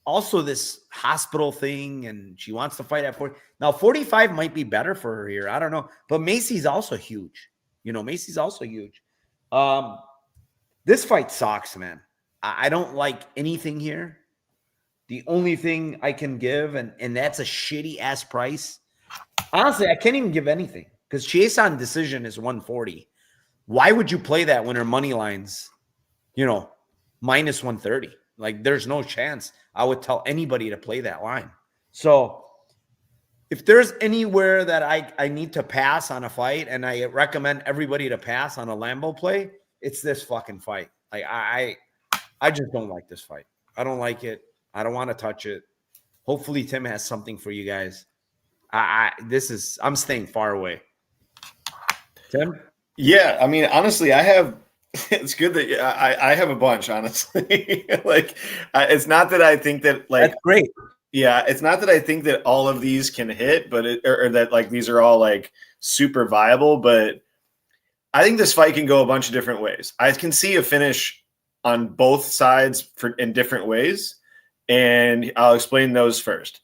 also this hospital thing, and she wants to fight at 40. Now, 45 might be better for her here. I don't know. But Macy's also huge. Macy's also huge. This fight sucks, man. I don't like anything here. The only thing I can give, and that's a shitty-ass price. Honestly, I can't even give anything because Chesan decision is 140. Why would you play that when her money line's, minus 130? Like, there's no chance I would tell anybody to play that line. So if there's anywhere that I need to pass on a fight, and I recommend everybody to pass on a Lambo play, it's this fucking fight. Like, I just don't like this fight. I don't like it. I don't want to touch it. Hopefully Tim has something for you guys. I'm staying far away. Tim? Yeah, I mean, honestly, it's good that I have a bunch, honestly. It's not that I think that, like, that's great. Yeah, it's not that I think that all of these can hit, but or that, like, these are all, like, super viable, but I think this fight can go a bunch of different ways. I can see a finish on both sides in different ways, and I'll explain those first.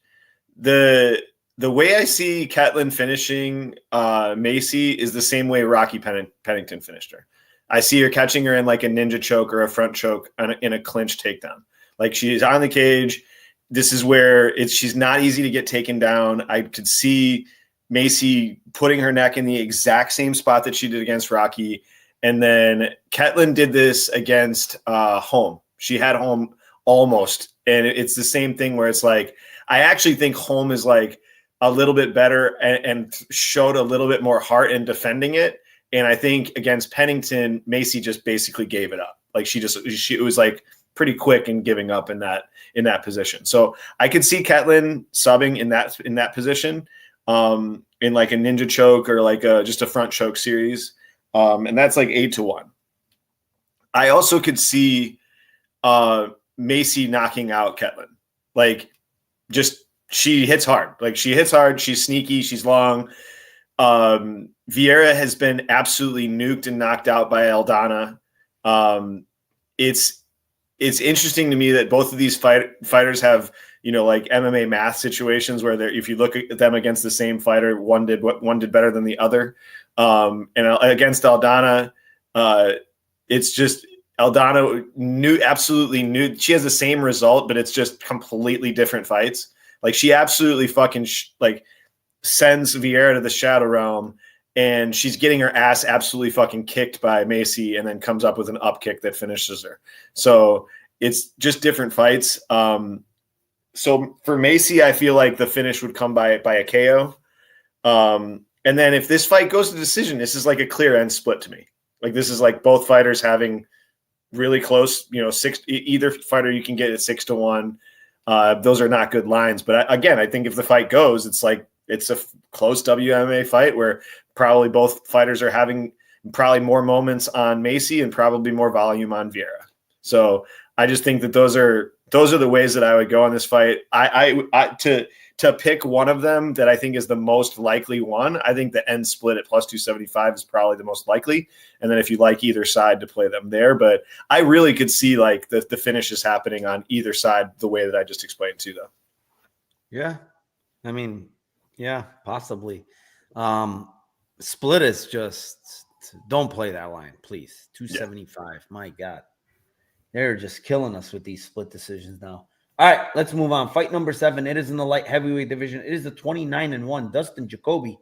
The way I see Ketlin finishing Macy is the same way Rocky Pennington finished her. I see her catching her in, like, a ninja choke or a front choke in a clinch takedown. Like, she's on the cage. This is where she's not easy to get taken down. I could see Macy putting her neck in the exact same spot that she did against Rocky. And then Ketlin did this against Holm. She had Holm almost. And it's the same thing where it's like, I actually think Holm is, like, a little bit better and showed a little bit more heart in defending it. And I think against Pennington, Macy just basically gave it up. Like, it was, like, pretty quick in giving up in that position. So I could see Ketlin subbing in that position, in, like, a ninja choke or, like, just a front choke series. And that's, like, 8-1. I also could see Macy knocking out Ketlin. Like, just, she hits hard. Like, she hits hard. She's sneaky. She's long. Vieira has been absolutely nuked and knocked out by Aldana. It's interesting to me that both of these fighters have, like, MMA math situations where if you look at them against the same fighter, one did better than the other. And against Aldana, it's just Aldana absolutely knew she has the same result, but it's just completely different fights. Like, she absolutely fucking sends Vieira to the shadow realm, and she's getting her ass absolutely fucking kicked by Macy, and then comes up with an up kick that finishes her. So it's just different fights. So for Macy, I feel like the finish would come by a KO. And then if this fight goes to decision, this is like a clear end split to me. Like, this is like both fighters having really close, either fighter you can get at 6-1. Those are not good lines. But again, I think if the fight goes, it's a close WMA fight where probably both fighters are having probably more moments on Macy and probably more volume on Vieira. So I just think that those are the ways that I would go on this fight. To pick one of them that I think is the most likely one, I think the end split at plus 275 is probably the most likely. And then if you like either side, to play them there. But I really could see, like, the finishes happening on either side the way that I just explained to, though. Yeah. I mean, yeah, possibly. split is just don't play that line, please. 275. My God. They're just killing us with these split decisions now. All right, let's move on. Fight number 7. It is in the light heavyweight division. It is the 29-1 Dustin Jacobe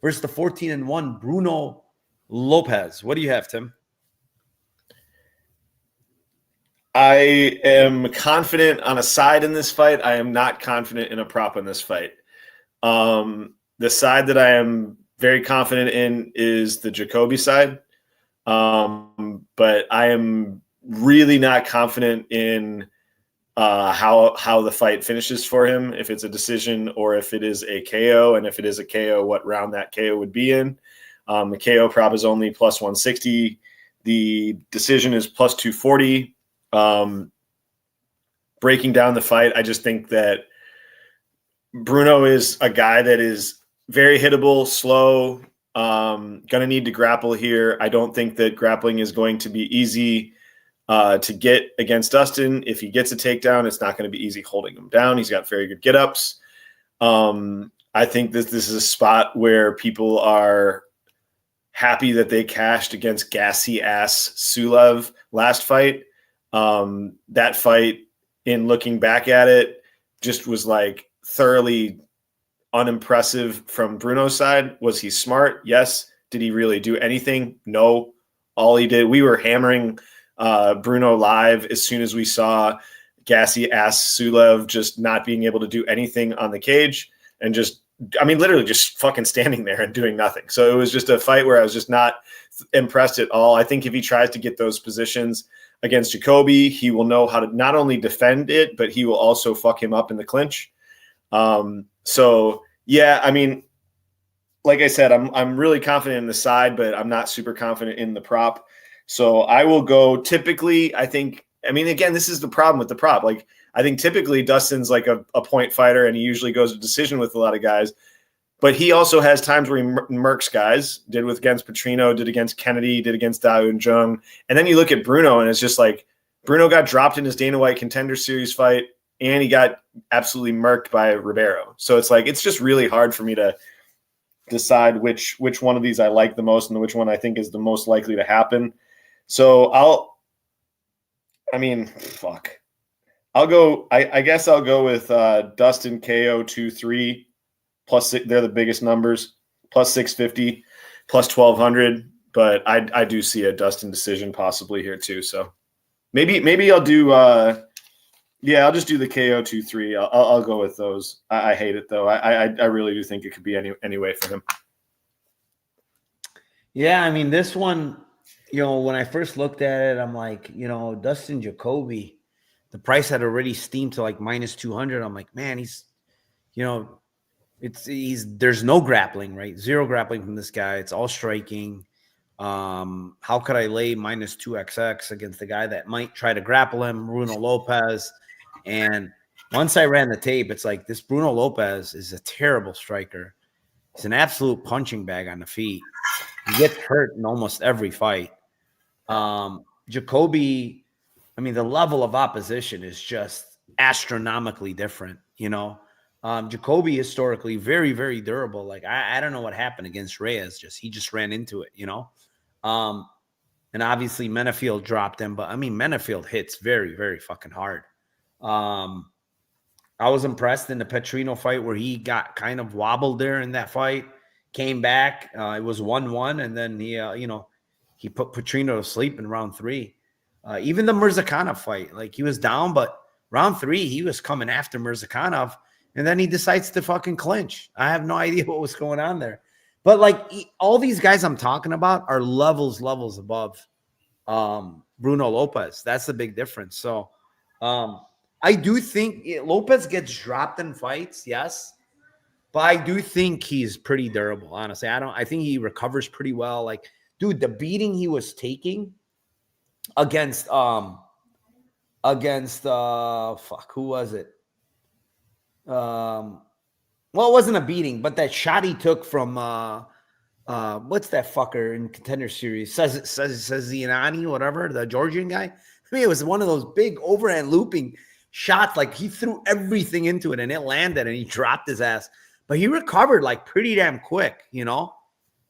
versus the 14-1 Bruno Lopez. What do you have, Tim? I am confident on a side in this fight. I am not confident in a prop in this fight. The side that I am very confident in is the Jacobe side. But I am really not confident in how the fight finishes for him, if it's a decision or if it is a KO, and if it is a KO, what round that KO would be in. The KO prop is only plus 160. The decision is plus 240. Breaking down the fight, I just think that Bruno is a guy that is very hittable, slow, going to need to grapple here. I don't think that grappling is going to be easy to get against Dustin. If he gets a takedown, it's not going to be easy holding him down. He's got very good get-ups. I think this is a spot where people are happy that they cashed against gassy-ass Sulev last fight. That fight, in looking back at it, just was like thoroughly unimpressive from Bruno's side. Was he smart? Yes. Did he really do anything? No. All he did, we were hammering Bruno live as soon as we saw gassy ass Sulev just not being able to do anything on the cage and just, I mean, literally just fucking standing there and doing nothing. So it was just a fight where I was just not impressed at all. I think if he tries to get those positions against Jacobe, he will know how to not only defend it, but he will also fuck him up in the clinch. So yeah, I mean, like I said, I'm really confident in the side, but I'm not super confident in the prop. So I will go typically, I think, I mean, again, this is the problem with the prop. Like, I think typically Dustin's like a point fighter and he usually goes to decision with a lot of guys, but he also has times where he murks guys, did with against Petrino, did against Kennedy, did against Dao and Jung. And then you look at Bruno and it's just like, Bruno got dropped in his Dana White Contender Series fight and he got absolutely murked by Ribeiro. So it's like, it's just really hard for me to decide which one of these I like the most and which one I think is the most likely to happen. So I guess I'll go with Dustin KO 2-3 plus they're the biggest numbers, plus 650, plus 1200. But I do see a Dustin decision possibly here too. So maybe I'll do I'll just do the KO 2-3. I'll go with those. I hate it though. I really do think it could be any way for him. Yeah, I mean this one, when I first looked at it, I'm like, Dustin Jacobe, the price had already steamed to like minus 200. I'm like, man, he's there's no grappling, right? Zero grappling from this guy. It's all striking. How could I lay minus 2XX against the guy that might try to grapple him, Bruno Lopez? And once I ran the tape, it's like this Bruno Lopez is a terrible striker. He's an absolute punching bag on the feet. He gets hurt in almost every fight. Jacobe, I mean, the level of opposition is just astronomically different, Jacobe historically very, very durable. Like I don't know what happened against Reyes. He just ran into it, and obviously Menafield dropped him, but I mean Menafield hits very, very fucking hard. I was impressed in the Petrino fight where he got kind of wobbled there in that fight, came back. It was 1-1, and then he put Petrino to sleep in round 3. Even the Mirzakhanov fight, like he was down, but round 3 he was coming after Mirzakhanov. And then he decides to fucking clinch. I have no idea what was going on there. But like all these guys I'm talking about are levels above Bruno Lopez. That's the big difference. So I do think Lopez gets dropped in fights, yes. But I do think he's pretty durable, honestly. I think he recovers pretty well. Like, dude, the beating he was taking against who was it? Well, it wasn't a beating, but that shot he took from what's that fucker in Contender Series? Sazianani, whatever, the Georgian guy. I mean, it was one of those big overhand looping shots. Like he threw everything into it and it landed and he dropped his ass. But he recovered like pretty damn quick,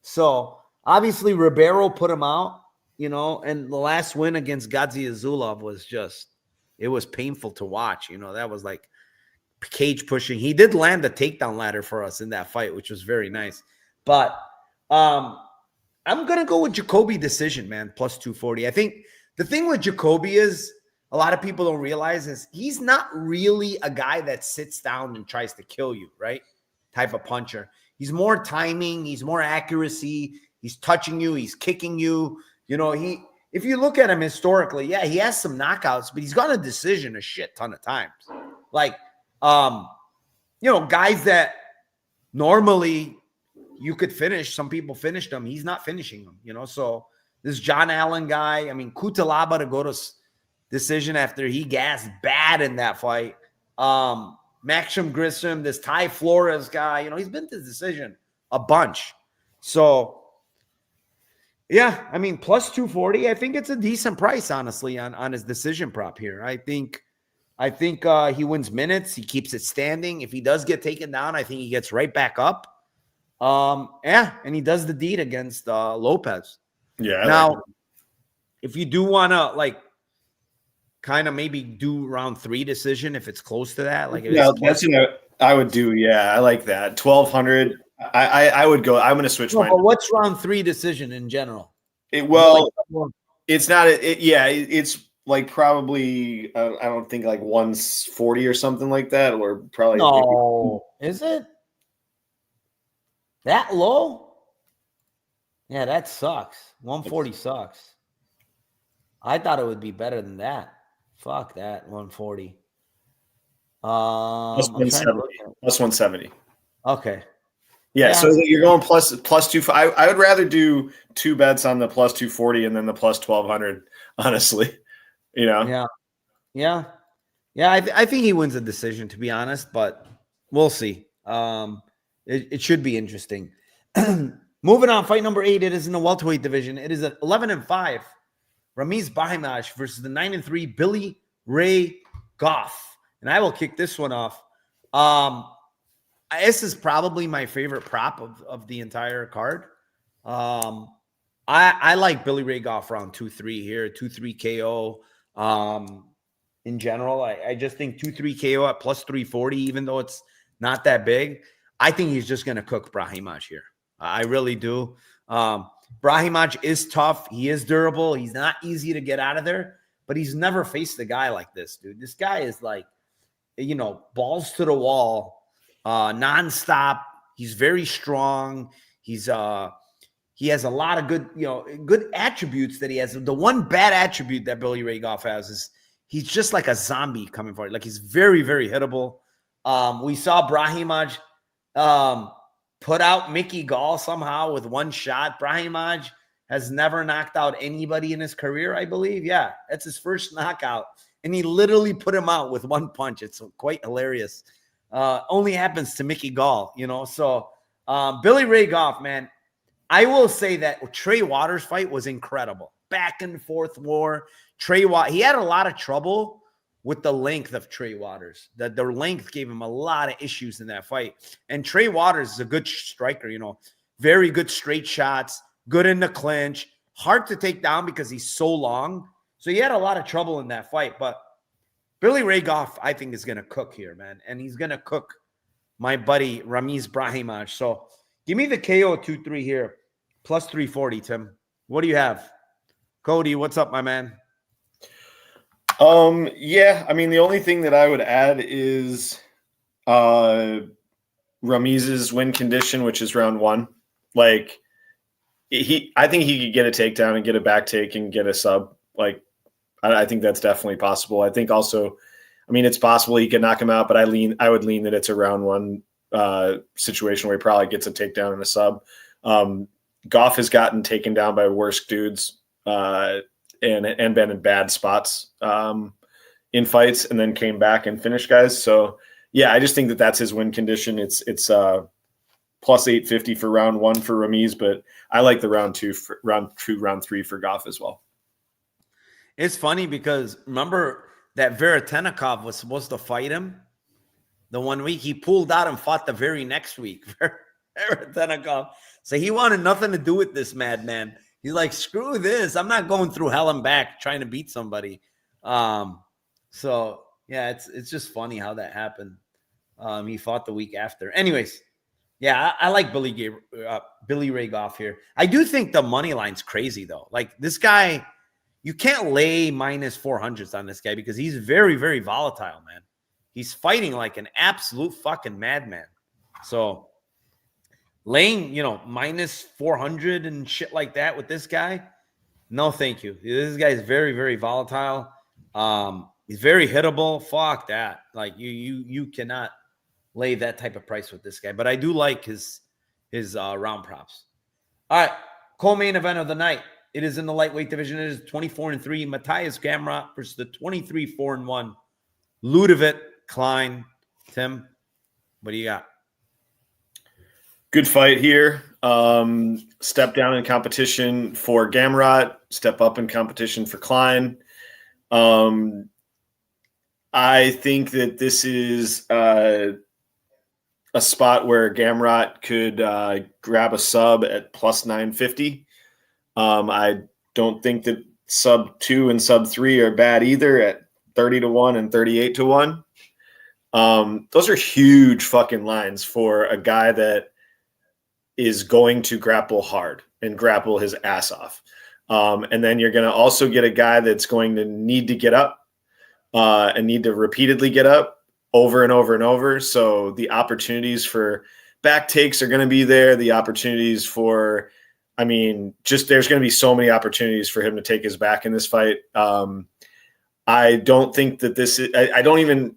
So obviously Ribeiro put him out, and the last win against Gadzi Azulov was it was painful to watch. That was like cage pushing. He did land the takedown ladder for us in that fight, which was very nice. But I'm going to go with Jacobe decision, man, plus 240. I think the thing with Jacobe is a lot of people don't realize is he's not really a guy that sits down and tries to kill you, right? Type of puncher. He's more timing. He's more accuracy. He's touching you. He's kicking you. If you look at him historically, yeah, he has some knockouts, but he's got a decision a shit ton of times. Like, guys that normally you could finish, some people finished him. He's not finishing them, So this John Allen guy, Kutalaba to go to decision after he gassed bad in that fight. Maxim Grissom, this Ty Flores guy, he's been to decision a bunch. So, yeah, plus 240, I think it's a decent price, honestly, on his decision prop here. I think he wins minutes. He keeps it standing. If he does get taken down, I think he gets right back up. And he does the deed against Lopez. Yeah. Now, if you do want to, kind of maybe do round 3 decision if it's close to that. That's I would do. Yeah, I like that. 1,200. I would go. I'm going to switch mine. But what's round 3 decision in general? It's not. It's like probably. I don't think like 140 or something like that, or probably. No, is it that low? Yeah, that sucks. 140 sucks. I thought it would be better than that. Fuck that, 140. Plus 170. Plus 170. Okay. Yeah, so you're going plus 2. I would rather do 2 bets on the plus 240 and then the plus 1,200, honestly. Yeah. I think he wins the decision, to be honest, but we'll see. It should be interesting. Moving on, fight number 8. It is in the welterweight division. It is at 11-5. Ramiz Bahash versus the 9-3 Billy Ray Goff. And I will kick this one off. This is probably my favorite prop of the entire card. I like Billy Ray Goff round 2-3 here, 2-3 KO. In general, I just think 2-3 KO at plus 340, even though it's not that big. I think he's just going to cook Bahash here. I really do. Bahash is tough. He is durable. He's not easy to get out of there, but he's never faced a guy like this, dude. This guy is like, balls to the wall, nonstop. He's very strong. He has a lot of good attributes that he has. The one bad attribute that Billy Ray Goff has is he's just like a zombie coming forward. Like, he's very, very hittable. We saw Bahash put out Mickey Gall somehow with one shot. Bahash has never knocked out anybody in his career, I believe. Yeah, that's his first knockout. And he literally put him out with one punch. It's quite hilarious. Only happens to Mickey Gall, So Billy Ray Goff, man, I will say that Trey Waters' fight was incredible. Back and forth war. He had a lot of trouble with the length of Trey Waters. The length gave him a lot of issues in that fight. And Trey Waters is a good striker, very good straight shots, good in the clinch, hard to take down because he's so long. So he had a lot of trouble in that fight. But Billy Ray Goff, I think, is going to cook here, man. And he's going to cook my buddy Ramiz Bahash. So give me the KO 2-3 here, plus 340, Tim. What do you have? Cody, what's up, my man? Yeah, the only thing that I would add is Ramiz's win condition, which is round 1. Like, I think he could get a takedown and get a back take and get a sub. Like, I think that's definitely possible. I think also, it's possible he could knock him out, but I would lean that it's a round 1 situation where he probably gets a takedown and a sub. Goff has gotten taken down by worse dudes and been in bad spots in fights and then came back and finished guys. So, yeah, I just think that that's his win condition. It's plus 850 for round 1 for Ramiz, but I like the round 3 for Goff as well. It's funny because remember that Vieira was supposed to fight him the one week. He pulled out and fought the very next week. Ardellene. So he wanted nothing to do with this madman. He's like, screw this. I'm not going through hell and back trying to beat somebody. So yeah, it's just funny how that happened. He fought the week after. Anyways, yeah, I like Billy Ray Goff here. I do think the money line's crazy though. Like this guy, you can't lay minus 400s on this guy because he's very, very volatile, man. He's fighting like an absolute fucking madman. So laying, minus 400 and shit like that with this guy, no, thank you. This guy is very, very volatile. He's very hittable. Fuck that. Like you cannot lay that type of price with this guy. But I do like his round props. All right, co-main event of the night. It is in the lightweight division. It is 24-3. Matthias Gamrot versus the 23-4-1 Levit Klein. Tim, what do you got? Good fight here. Step down in competition for Gamrot. Step up in competition for Klein. I think that this is a spot where Gamrot could grab a sub at plus 950. I don't think that sub 2 and sub 3 are bad either at 30-1 and 38-1. Those are huge fucking lines for a guy that is going to grapple hard and grapple his ass off. And then you're going to also get a guy that's going to need to get up and need to repeatedly get up over and over and over. So the opportunities for back takes are going to be there. The opportunities for, there's going to be so many opportunities for him to take his back in this fight. I don't think that this is, I don't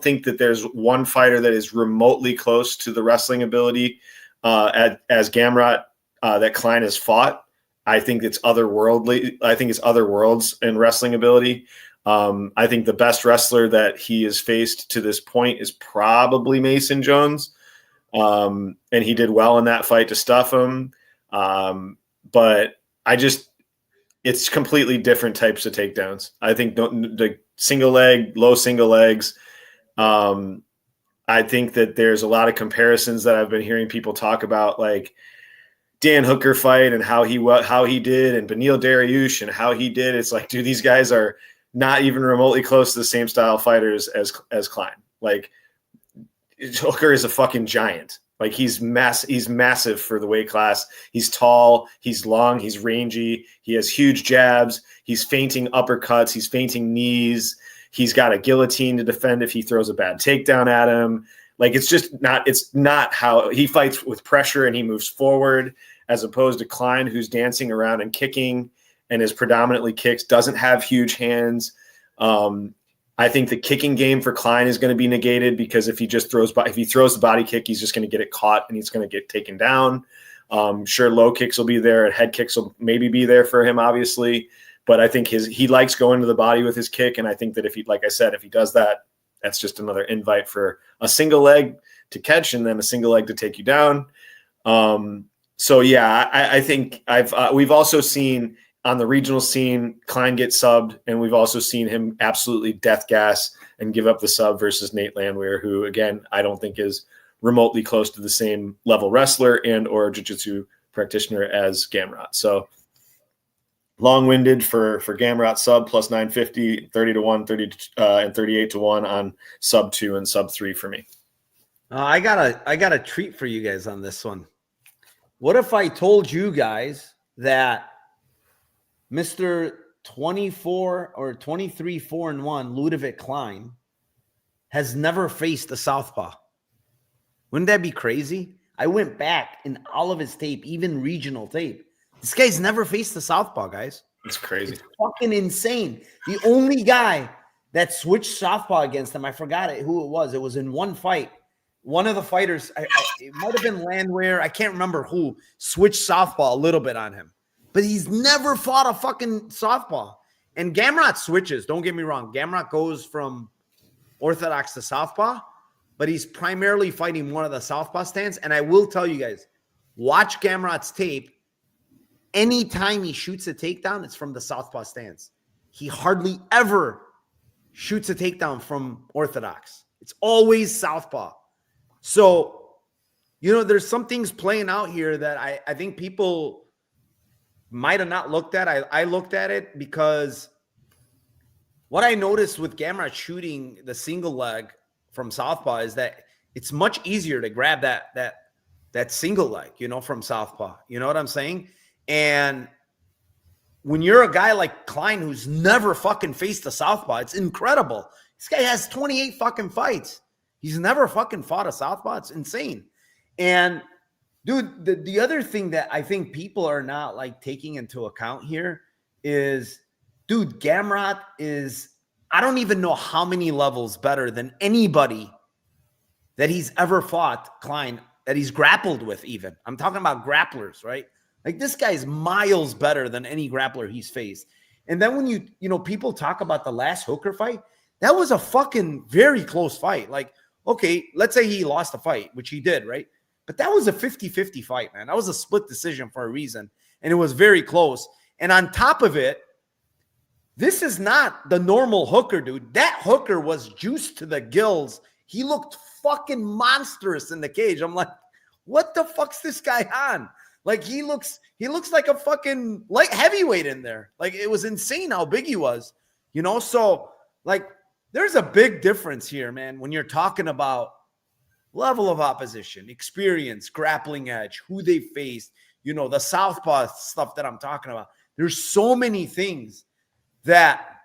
think that there's one fighter that is remotely close to the wrestling ability as Gamrot that Klein has fought. I think it's otherworldly. I think it's other worlds in wrestling ability. I think the best wrestler that he has faced to this point is probably Mason Jones. And he did well in that fight to stuff him. But it's completely different types of takedowns. I think the single leg, low single legs. I think that there's a lot of comparisons that I've been hearing people talk about, like Dan Hooker fight and how he did, and Beneil Dariush and how he did. It's like, dude, these guys are not even remotely close to the same style fighters as Klein. Like Hooker is a fucking giant. Like he's massive for the weight class. He's tall, he's long, he's rangy. He has huge jabs. He's feinting uppercuts. He's feinting knees. He's got a guillotine to defend if he throws a bad takedown at him. Like it's not how he fights with pressure and he moves forward, as opposed to Klein, who's dancing around and kicking and is predominantly kicks, doesn't have huge hands. I think the kicking game for Klein is going to be negated because if he throws the body kick, he's just going to get it caught and he's going to get taken down. Sure, low kicks will be there and head kicks will maybe be there for him, obviously. But I think he likes going to the body with his kick. And I think that if he does that, that's just another invite for a single leg to catch and then a single leg to take you down. So yeah, I think we've also seen on the regional scene, Klein get subbed, and we've also seen him absolutely death gas and give up the sub versus Nate Landwehr, who, again, I don't think is remotely close to the same level wrestler and or jiu-jitsu practitioner as Gamrot. So long-winded for Gamrot sub plus 950, 30-1, 38-1 on sub 2 and sub 3 for me. I got a treat for you guys on this one. What if I told you guys that Mr. 24 or 23-4-1 Levit Klein has never faced a southpaw? Wouldn't that be crazy? I went back in all of his tape, even regional tape. This guy's never faced a southpaw, guys. It's crazy. It's fucking insane. The only guy that switched southpaw against him, I forgot who it was. It was in one fight. One of the fighters, it might have been Landwehr, I can't remember who, switched southpaw a little bit on him. But he's never fought a fucking southpaw. And Gamrot switches. Don't get me wrong. Gamrot goes from orthodox to southpaw, but he's primarily fighting one of the southpaw stands. And I will tell you guys, watch Gamrot's tape. Anytime he shoots a takedown, it's from the southpaw stance. He hardly ever shoots a takedown from orthodox. It's always southpaw. So there's some things playing out here that I think people might have not looked at. I looked at it because what I noticed with Gamro shooting the single leg from southpaw is that it's much easier to grab that single leg, from southpaw. You know what I'm saying? And when you're a guy like Klein who's never fucking faced a southpaw, it's incredible. This guy has 28 fucking fights. He's never fucking fought a southpaw. It's insane. And dude, the other thing that I think people are not like taking into account here is, dude, Gamrot is, I don't even know how many levels better than anybody that he's ever fought, Klein, that he's grappled with even. I'm talking about grapplers, right? Like this guy's miles better than any grappler he's faced. And then when people talk about the last Hooker fight, that was a fucking very close fight. Like, okay, let's say he lost the fight, which he did, right? But that was a 50-50 fight, man. That was a split decision for a reason. And it was very close. And on top of it, this is not the normal Hooker, dude. That Hooker was juiced to the gills. He looked fucking monstrous in the cage. I'm like, what the fuck's this guy on? Like he looks like a fucking light heavyweight in there. Like it was insane how big he was, So like there's a big difference here, man, when you're talking about level of opposition, experience, grappling edge, who they faced, the southpaw stuff that I'm talking about. There's so many things that,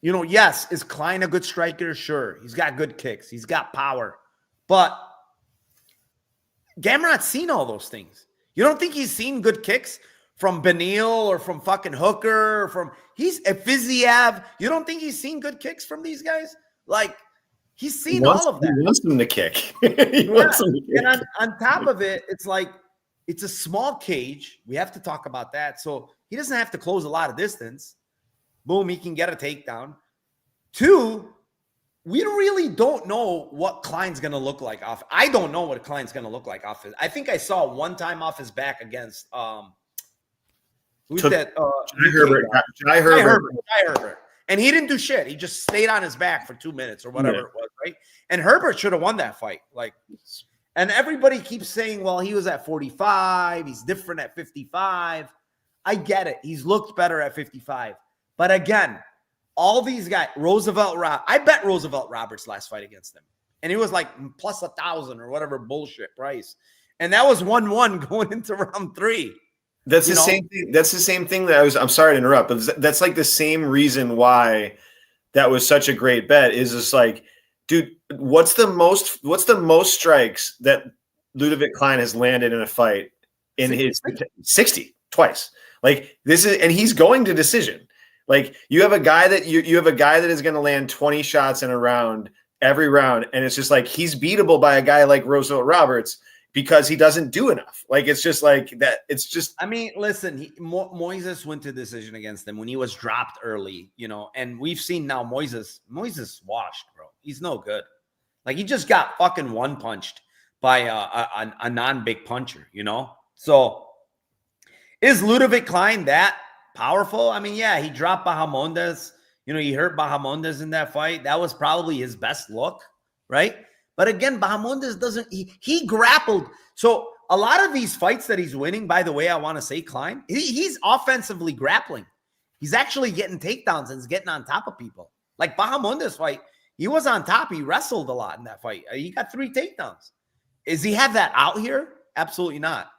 yes, is Klein a good striker? Sure. He's got good kicks. He's got power. But Gamrot's seen all those things. You don't think he's seen good kicks from Beneil or from fucking Hooker or from Fiziev? You don't think he's seen good kicks from these guys? Like, he's seen all of that. He wants them to kick. Wants them to kick. And on top of it, it's like, it's a small cage. We have to talk about that. So he doesn't have to close a lot of distance. Boom, he can get a takedown. 2, we really don't know what Klein's going to look like off. I don't know what Klein's going to look like off his. I think I saw one time off his back against who's that? Jai Herbert. And he didn't do shit. He just stayed on his back for 2 minutes or whatever it was, right? And Herbert should have won that fight. And everybody keeps saying, well, he was at 45. He's different at 55. I get it. He's looked better at 55. But again, all these guys, I bet Roosevelt Roberts last fight against him. And he was like plus 1,000 or whatever bullshit price. And that was 1-1 going into round 3. That's the same thing. That's the same thing I'm sorry to interrupt, but that's like the same reason why that was such a great bet is just like, dude, what's the most strikes that Ludovic Klein has landed in a fight in 60 twice. Like this is, and he's going to decision. Like you have a guy that you have a guy that is going to land 20 shots in a round every round. And it's just like, he's beatable by a guy like Roosevelt Roberts because he doesn't do enough. Like, it's just like that. It's just, I mean, listen, Moises went to decision against him when he was dropped early, and we've seen now Moises washed, bro. He's no good. Like he just got fucking one punched by a non-big puncher, So is Ludovic Klein that powerful? I mean, yeah, he dropped Bahamondes. He hurt Bahamondes in that fight. That was probably his best look, right? But again, Bahamondes doesn't, he grappled. So a lot of these fights that he's winning, by the way, I want to say Klein, he's offensively grappling. He's actually getting takedowns and he's getting on top of people. Like Bahamondes fight, he was on top. He wrestled a lot in that fight. He got 3 takedowns. Does he have that out here? Absolutely not.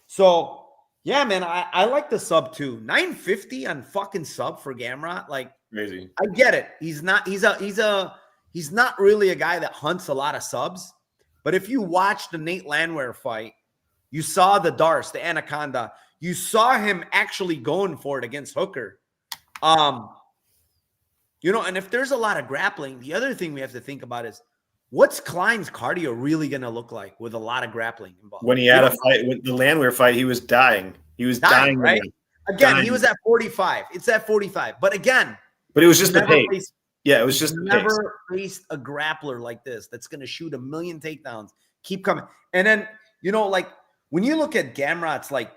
So, yeah, man, I like the sub too. 950 on fucking sub for Gamrot. Like, amazing. I get it. He's not really a guy that hunts a lot of subs. But if you watch the Nate Landwehr fight, you saw the Darce, the Anaconda. You saw him actually going for it against Hooker. And if there's a lot of grappling, the other thing we have to think about is what's Klein's cardio really going to look like with a lot of grappling involved? When he had a fight with the Landwehr fight, he was dying. He was dying, right? Again, he was at 45. It's at 45. But again, but it was just the pace. Yeah, it was just never faced a grappler like this that's going to shoot 1 million takedowns. Keep coming. And then, like when you look at Gamrot's like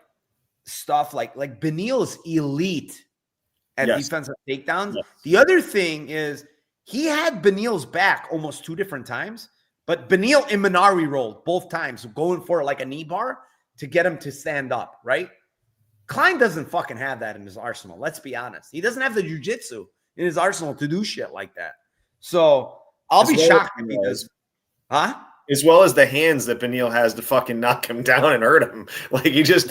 stuff, like Beneil's elite at defensive takedowns. Yes. The other thing is he had Beneil's back almost 2 different times, But Beneil and Minari rolled both times, going for like a knee bar to get him to stand up, right? Klein doesn't fucking have that in his arsenal. Let's be honest. He doesn't have the jiu-jitsu in his arsenal to do shit like that. So I'll be shocked if he does. Huh? As well as the hands that Beneil has to fucking knock him down and hurt him. Like he just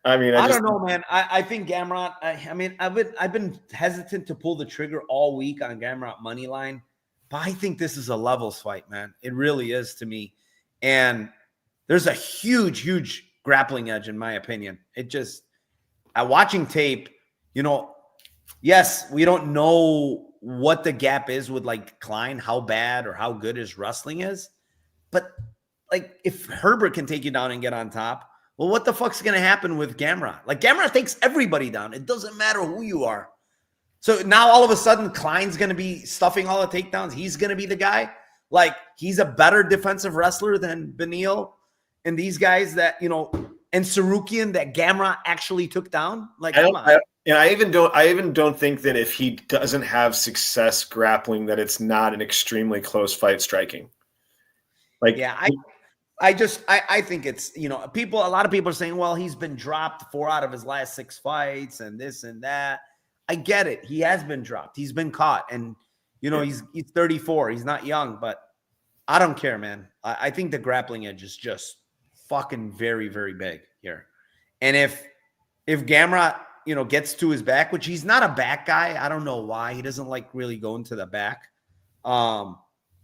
I don't know, man. I think Gamrot. I've been hesitant to pull the trigger all week on Gamrot money line, but I think this is a levels fight, man. It really is to me, and there's a huge grappling edge in my opinion. Watching tape, yes, we don't know what the gap is with like Klein, how bad or how good his wrestling is, but like if Herbert can take you down and get on top. Well, what the fuck's going to happen with Gamrot? Like, Gamrot takes everybody down. It doesn't matter who you are. So now all of a sudden, Klein's going to be stuffing all the takedowns. He's going to be the guy. Like, he's a better defensive wrestler than Beneil and these guys that, and Sarukian that Gamrot actually took down. Like, come on. I even don't think that if he doesn't have success grappling, that it's not an extremely close fight striking. Like, yeah, I think it's, a lot of people are saying, well, he's been dropped 4 out of his last 6 fights and this and that. I get it. He has been dropped. He's been caught. And, he's 34. He's not young, but I don't care, man. I think the grappling edge is just fucking very, very big here. And if Gamrot, gets to his back, which he's not a back guy. I don't know why. He doesn't like really going to the back.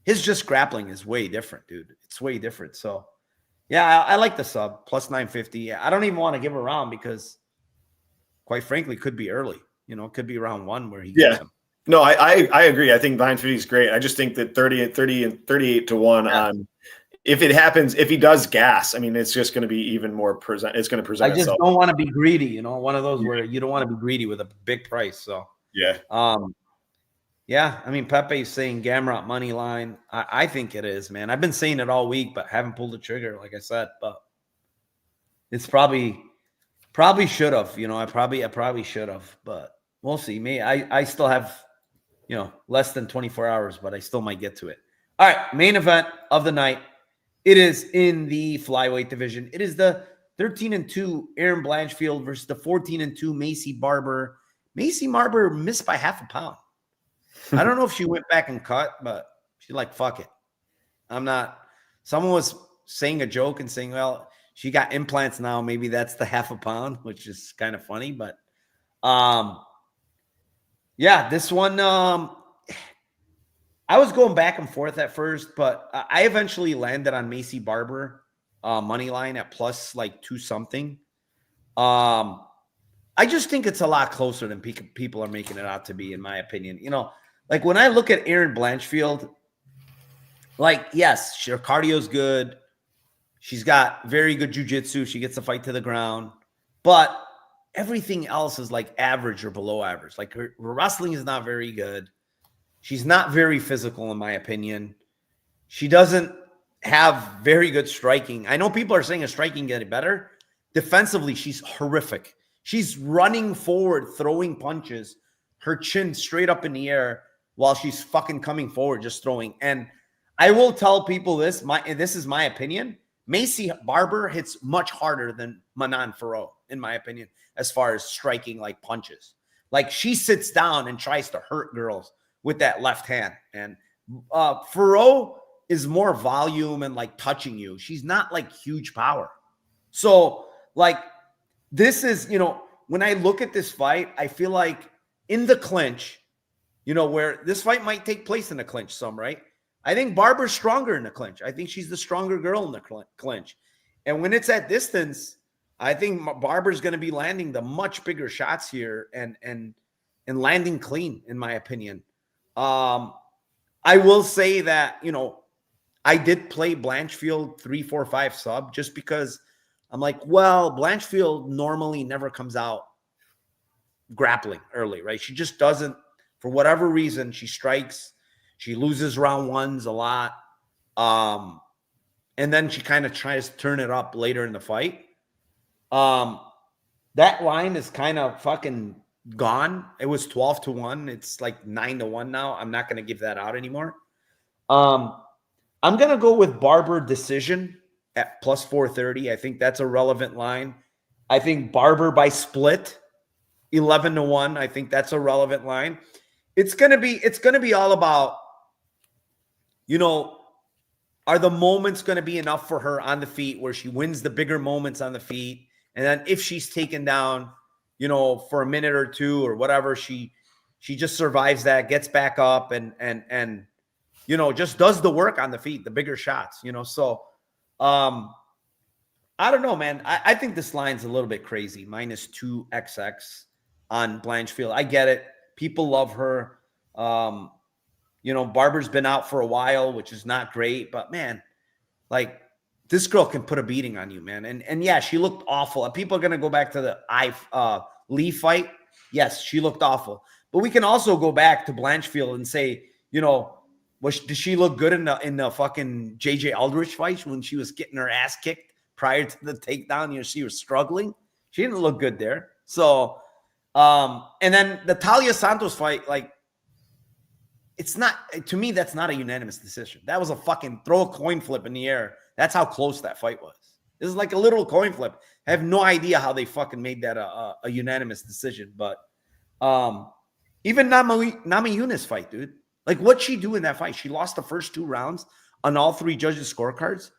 His just grappling is way different, dude. It's way different. So, yeah, I like the sub, plus 950. I don't even want to give a round because, quite frankly, it could be early. It could be round 1 where he gets him. No, I agree. I think 950 is great. I just think that 30 and 38 to 1 on if it happens, if he does gas, it's just going to be even more present. It's going to present itself. I just don't want to be greedy, one of those where you don't want to be greedy with a big price. So, yeah. Yeah, Pepe's saying Gamrot money line. I think it is, man. I've been saying it all week, but haven't pulled the trigger, like I said. But it's probably should have. I probably should have, but we'll see. Me, I still have, less than 24 hours, but I still might get to it. All right, main event of the night. It is in the flyweight division. It is the 13-2 Aaron Blanchfield versus the 14-2 Macy Barber. Macy Barber missed by half a pound. I don't know if she went back and cut, but she's like, fuck it. I'm not. Someone was saying a joke and saying, well, she got implants now. Maybe that's the half a pound, which is kind of funny. But yeah, this one, I was going back and forth at first, but I eventually landed on Macy Barber money line at plus like 2 something. I just think it's a lot closer than people are making it out to be, in my opinion. Like when I look at Aaron Blanchfield, like, yes, her cardio's good. She's got very good jiu-jitsu. She gets the fight to the ground. But everything else is like average or below average. Like her wrestling is not very good. She's not very physical, in my opinion. She doesn't have very good striking. I know people are saying her striking getting better. Defensively, she's horrific. She's running forward, throwing punches, her chin straight up in the air while she's fucking coming forward, just throwing. And I will tell people this, this is my opinion. Macy Barber hits much harder than Manon Farrow, in my opinion, as far as striking like punches. Like she sits down and tries to hurt girls with that left hand. And Farrow is more volume and like touching you. She's not like huge power. So like this is, when I look at this fight, I feel like in the clinch, where this fight might take place in the clinch some, right? I think Barber's stronger in the clinch. I think she's the stronger girl in the clinch. And when it's at distance, I think Barber's going to be landing the much bigger shots here and landing clean, in my opinion. I will say that, I did play Blanchfield 3-4-5 sub just because I'm like, well, Blanchfield normally never comes out grappling early, right? She just doesn't, for whatever reason, she strikes. She loses round 1s a lot. And then she kind of tries to turn it up later in the fight. That line is kind of fucking gone. It was 12-1. It's like 9-1 now. I'm not going to give that out anymore. I'm going to go with Barber decision at plus 430. I think that's a relevant line. I think Barber by split 11-1. I think that's a relevant line. It's going to be all about, are the moments going to be enough for her on the feet where she wins the bigger moments on the feet? And then if she's taken down, for a minute or two or whatever, she just survives that, gets back up and just does the work on the feet, the bigger shots, So I don't know, man. I think this line's a little bit crazy. -2XX on Blanchfield. I get it. People love her. Barber's been out for a while, which is not great, but man, like this girl can put a beating on you, man. And yeah, she looked awful. People are going to go back to the Lee fight. Yes, she looked awful, but we can also go back to Blanchfield and say, did she look good in the fucking JJ Aldrich fight when she was getting her ass kicked prior to the takedown? She was struggling. She didn't look good there. So, and then the Talia Santos fight, like, it's not, to me, that's not a unanimous decision. That was a fucking throw a coin flip in the air. That's how close that fight was. This is like a little coin flip. I have no idea how they fucking made that a unanimous decision. But even Namajunas fight, dude. Like, what'd she do in that fight? She lost the first 2 rounds on all 3 judges' scorecards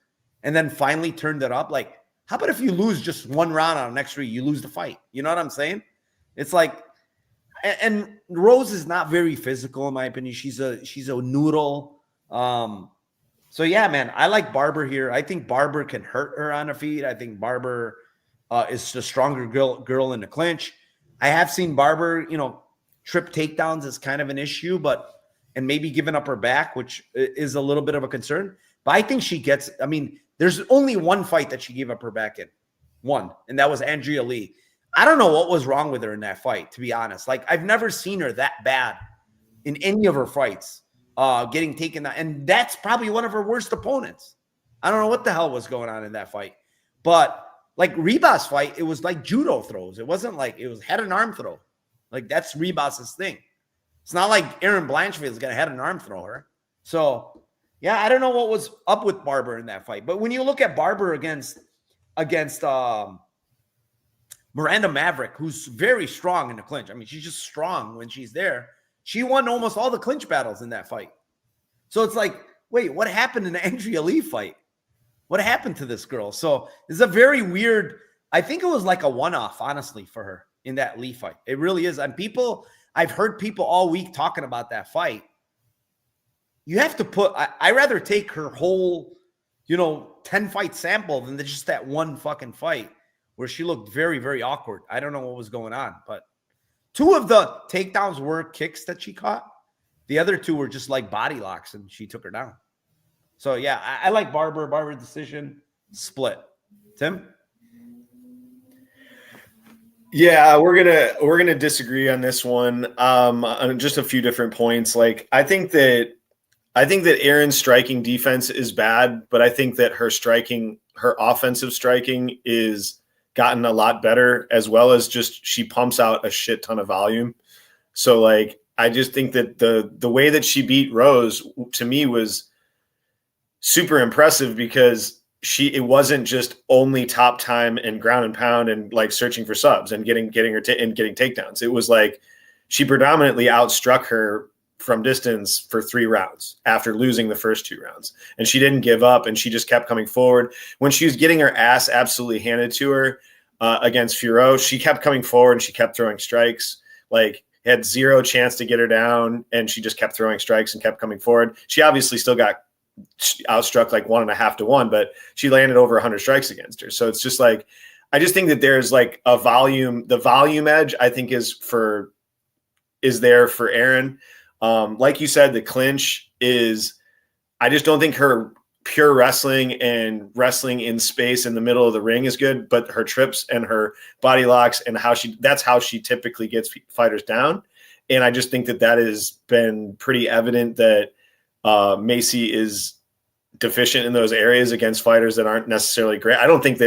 and then finally turned it up. Like, how about if you lose just 1 round on the next 3, you lose the fight? You know what I'm saying? It's like, and Rose is not very physical, in my opinion. She's a noodle. So yeah, man, I like Barber here. I think Barber can hurt her on her feet. I think Barber is the stronger girl in the clinch. I have seen Barber, trip takedowns is kind of an issue, and maybe giving up her back, which is a little bit of a concern. But I think she gets. I mean, there's only one fight that she gave up her back in, and that was Andrea Lee. I don't know what was wrong with her in that fight, to be honest. Like, I've never seen her that bad in any of her fights, getting taken out. And that's probably one of her worst opponents. I don't know what the hell was going on in that fight. But, like, Ribas' fight, it was like judo throws. It wasn't like it was head and arm throw. Like, that's Ribas' thing. It's not like Aaron Blanchfield is going to head and arm throw her. So, yeah, I don't know what was up with Barber in that fight. But when you look at Barber against Miranda Maverick, who's very strong in the clinch. I mean, she's just strong when she's there. She won almost all the clinch battles in that fight. So it's like, wait, what happened in the Andrea Lee fight? What happened to this girl? So it's a very weird, I think it was like a one-off, honestly, for her in that Lee fight. It really is. And I've heard people all week talking about that fight. You have to I rather take her whole, 10-fight sample than just that one fucking fight where she looked very, very awkward. I don't know what was going on, but 2 of the takedowns were kicks that she caught. The other 2 were just like body locks, and she took her down. So, yeah, I like Barber decision, split. Tim? Yeah, we're gonna disagree on this one on just a few different points. Like, I think that Erin's striking defense is bad, but I think that her offensive striking is gotten a lot better, as well as just she pumps out a shit ton of volume. So, like, I just think that the way that she beat Rose, to me, was super impressive, because it wasn't just only top time and ground and pound and like searching for subs and getting her and getting takedowns. It was like she predominantly outstruck her from distance for 3 rounds after losing the first 2 rounds. And she didn't give up, and she just kept coming forward. When she was getting her ass absolutely handed to her against Furo, she kept coming forward and she kept throwing strikes. Like, had 0 chance to get her down, and she just kept throwing strikes and kept coming forward. She obviously still got outstruck like 1.5 to 1, but she landed over 100 strikes against her. So it's just like, I just think that there's like the volume edge, I think is there for Erin. Like you said, the clinch is, I just don't think her pure wrestling and wrestling in space in the middle of the ring is good, but her trips and her body locks and that's how she typically gets fighters down. And I just think that has been pretty evident that Macy is deficient in those areas against fighters that aren't necessarily great. I don't think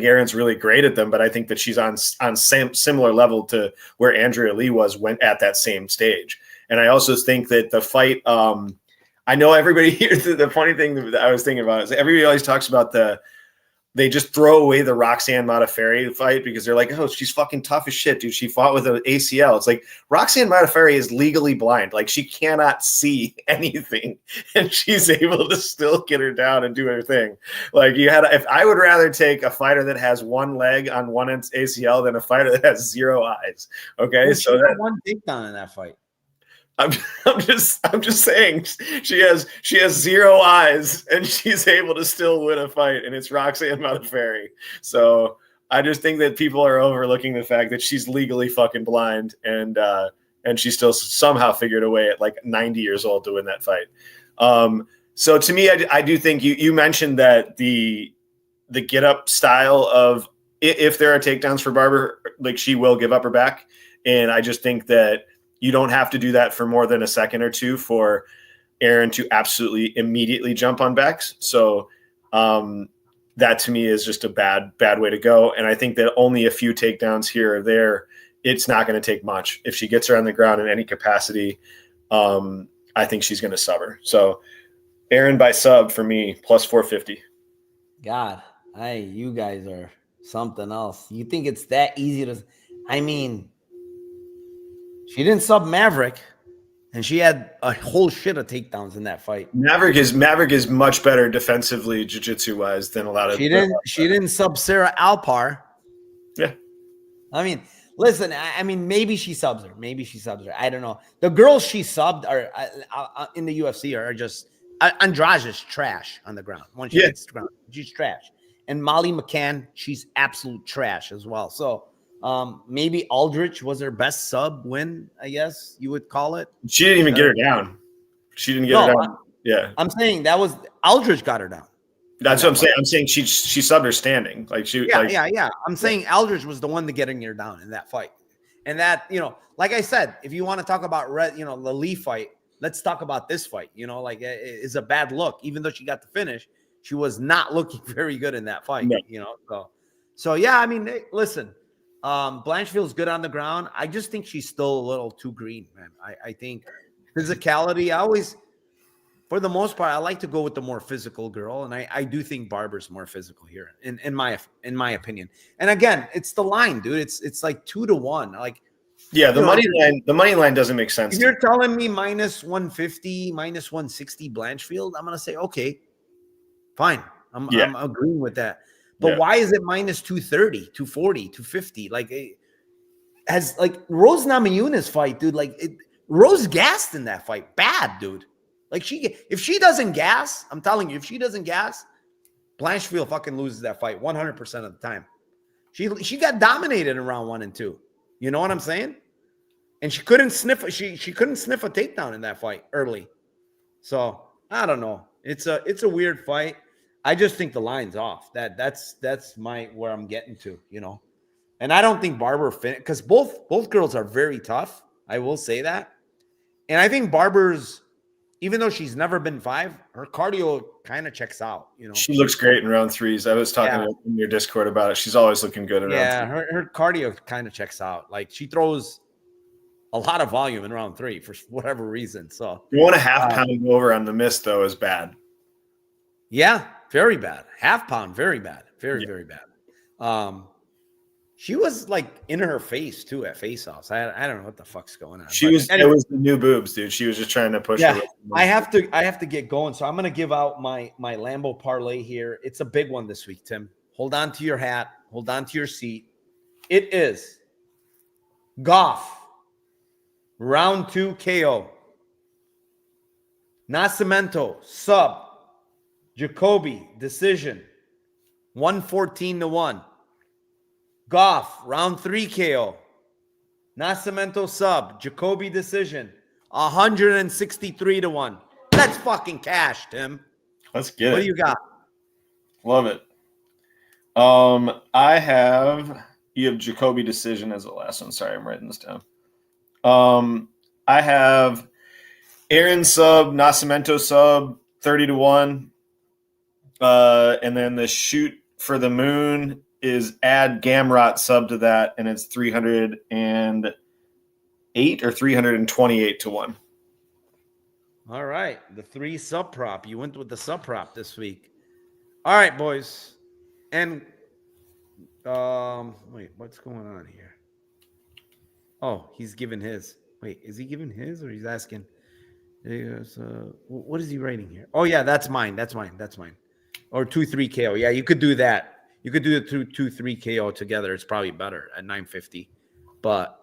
Erin's really great at them, but I think that she's on similar level to where Andrea Lee was at that same stage. And I also think that the fight, I know everybody here. The funny thing that I was thinking about is everybody always talks about they just throw away the Roxanne Modafferi fight because they're like, oh, she's fucking tough as shit, dude. She fought with an ACL. It's like Roxanne Modafferi is legally blind. Like she cannot see anything and she's able to still get her down and do her thing. Like if I would rather take a fighter that has one leg on one ACL than a fighter that has zero eyes. Okay. Well, so that one takedown in that fight. I'm just saying she has zero eyes and she's able to still win a fight, and it's Roxanne Modafferi. So I just think that people are overlooking the fact that she's legally fucking blind and she still somehow figured a way at like 90 years old to win that fight. So to me, I do think you mentioned that the get up style of if there are takedowns for Barber, like she will give up her back, and I just think that you don't have to do that for more than a second or two for Aaron to absolutely immediately jump on backs. So that to me is just a bad way to go. And I think that only a few takedowns here or there, it's not going to take much. If she gets her on the ground in any capacity, I think she's going to sub her. So Aaron by sub for me, plus 450. God, you guys are something else. You think it's that easy to, I mean, she didn't sub Maverick, and she had a whole shit of takedowns in that fight. Maverick is much better defensively, jiu-jitsu wise than a lot of. She didn't sub Sarah Alpar. Yeah, I mean, listen. I mean, maybe she subs her. Maybe she subs her. I don't know. The girls she subbed are in the UFC are just Andrade is trash on the ground. Once she hits the ground, she's trash. And Molly McCann, she's absolute trash as well. So. Maybe Aldrich was her best sub win, I guess you would call it. She didn't even get her down. She didn't get her down. Yeah. I'm saying that was Aldrich got her down. That's what I'm saying. I'm saying she subbed her standing. Like she Yeah. I'm saying Aldrich was the one to getting her down in that fight. And that, like I said, if you want to talk about the Lee fight, let's talk about this fight. Like it's a bad look. Even though she got the finish, she was not looking very good in that fight. No. So yeah, I mean, listen. Blanchfield's good on the ground. I just think she's still a little too green, man. I think physicality, for the most part, I like to go with the more physical girl. And I do think Barber's more physical here in my opinion. And again, it's the line, dude. It's like 2-1. Like, yeah, the money line doesn't make sense. If you're telling me minus 150, minus 160 Blanchfield, I'm going to say, okay, fine. I'm agreeing with that. But why is it minus 230, 240, 250? Like, Rose Namajunas fight, dude. Rose gassed in that fight. Bad, dude. Like, if she doesn't gas, I'm telling you, if she doesn't gas, Blanchfield fucking loses that fight 100% of the time. She got dominated in round 1 and 2. You know what I'm saying? And she couldn't sniff. She couldn't sniff a takedown in that fight early. So I don't know. It's a weird fight. I just think the line's off. That's where I'm getting to, And I don't think Barber because both girls are very tough. I will say that. And I think Barber's, even though she's never been 5, her cardio kind of checks out, She looks great in round 3s. I was talking in your Discord about it. She's always looking good in round 3. Her cardio kind of checks out. Like, she throws a lot of volume in round 3 for whatever reason. So you want a half pound over on the miss, though, is bad. Yeah, very bad. Half pound, very bad. Very bad. She was like in her face too at face-offs. I don't know what the fuck's going on. It was the new boobs, dude. She was just trying to push her. I have to get going. So I'm gonna give out my Lambo parlay here. It's a big one this week, Tim. Hold on to your hat, hold on to your seat. It is Goff, round 2 KO. Nasimento, sub. Jacobe, decision, 114-1. Goff, round 3 KO. Nasimento sub, Jacobe decision, 163-1. That's fucking cash, Tim. Let's get it. What do you got? Love it. You have Jacobe decision as the last one. Sorry, I'm writing this down. I have Aaron sub, Nasimento sub, 30-1. And then the shoot for the moon is add Gamrot sub to that, and it's 308 or 328-1. All right. The 3 sub prop. You went with the sub prop this week. All right, boys. And wait, what's going on here? Oh, he's giving his. Wait, is he giving his or he's asking? What is he writing here? Oh, yeah, that's mine. That's mine. That's mine. Or 2-3 KO. Yeah, you could do that. You could do the 2-3 KO together. It's probably better at 950. But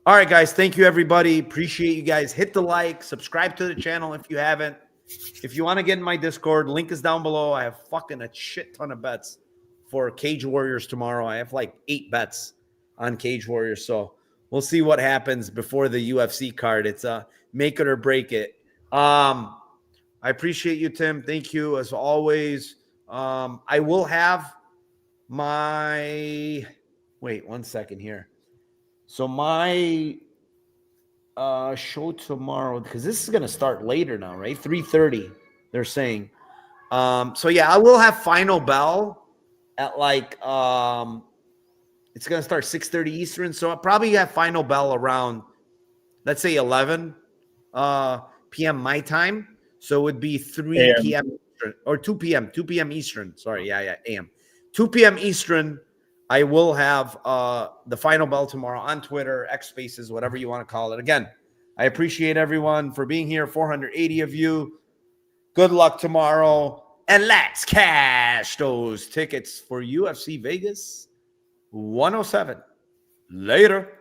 all right, guys. Thank you, everybody. Appreciate you guys. Hit the like, subscribe to the channel if you haven't. If you want to get in my Discord, link is down below. I have fucking a shit ton of bets for Cage Warriors tomorrow. I have like 8 bets on Cage Warriors. So we'll see what happens before the UFC card. It's make it or break it. I appreciate you, Tim. Thank you as always. I will have my wait 1 second here. So my show tomorrow, because this is going to start later now, right? 3:30, they're saying. So yeah, I will have Final Bell at like it's going to start 6:30 Eastern. So I'll probably have Final Bell around, let's say 11 p.m. my time. So it would be 3 p.m. Eastern, or 2 p.m. Eastern. Sorry, yeah, a.m. 2 p.m. Eastern. I will have the Final Bell tomorrow on Twitter, X Spaces, whatever you want to call it. Again, I appreciate everyone for being here, 480 of you. Good luck tomorrow. And let's cash those tickets for UFC Vegas 107. Later.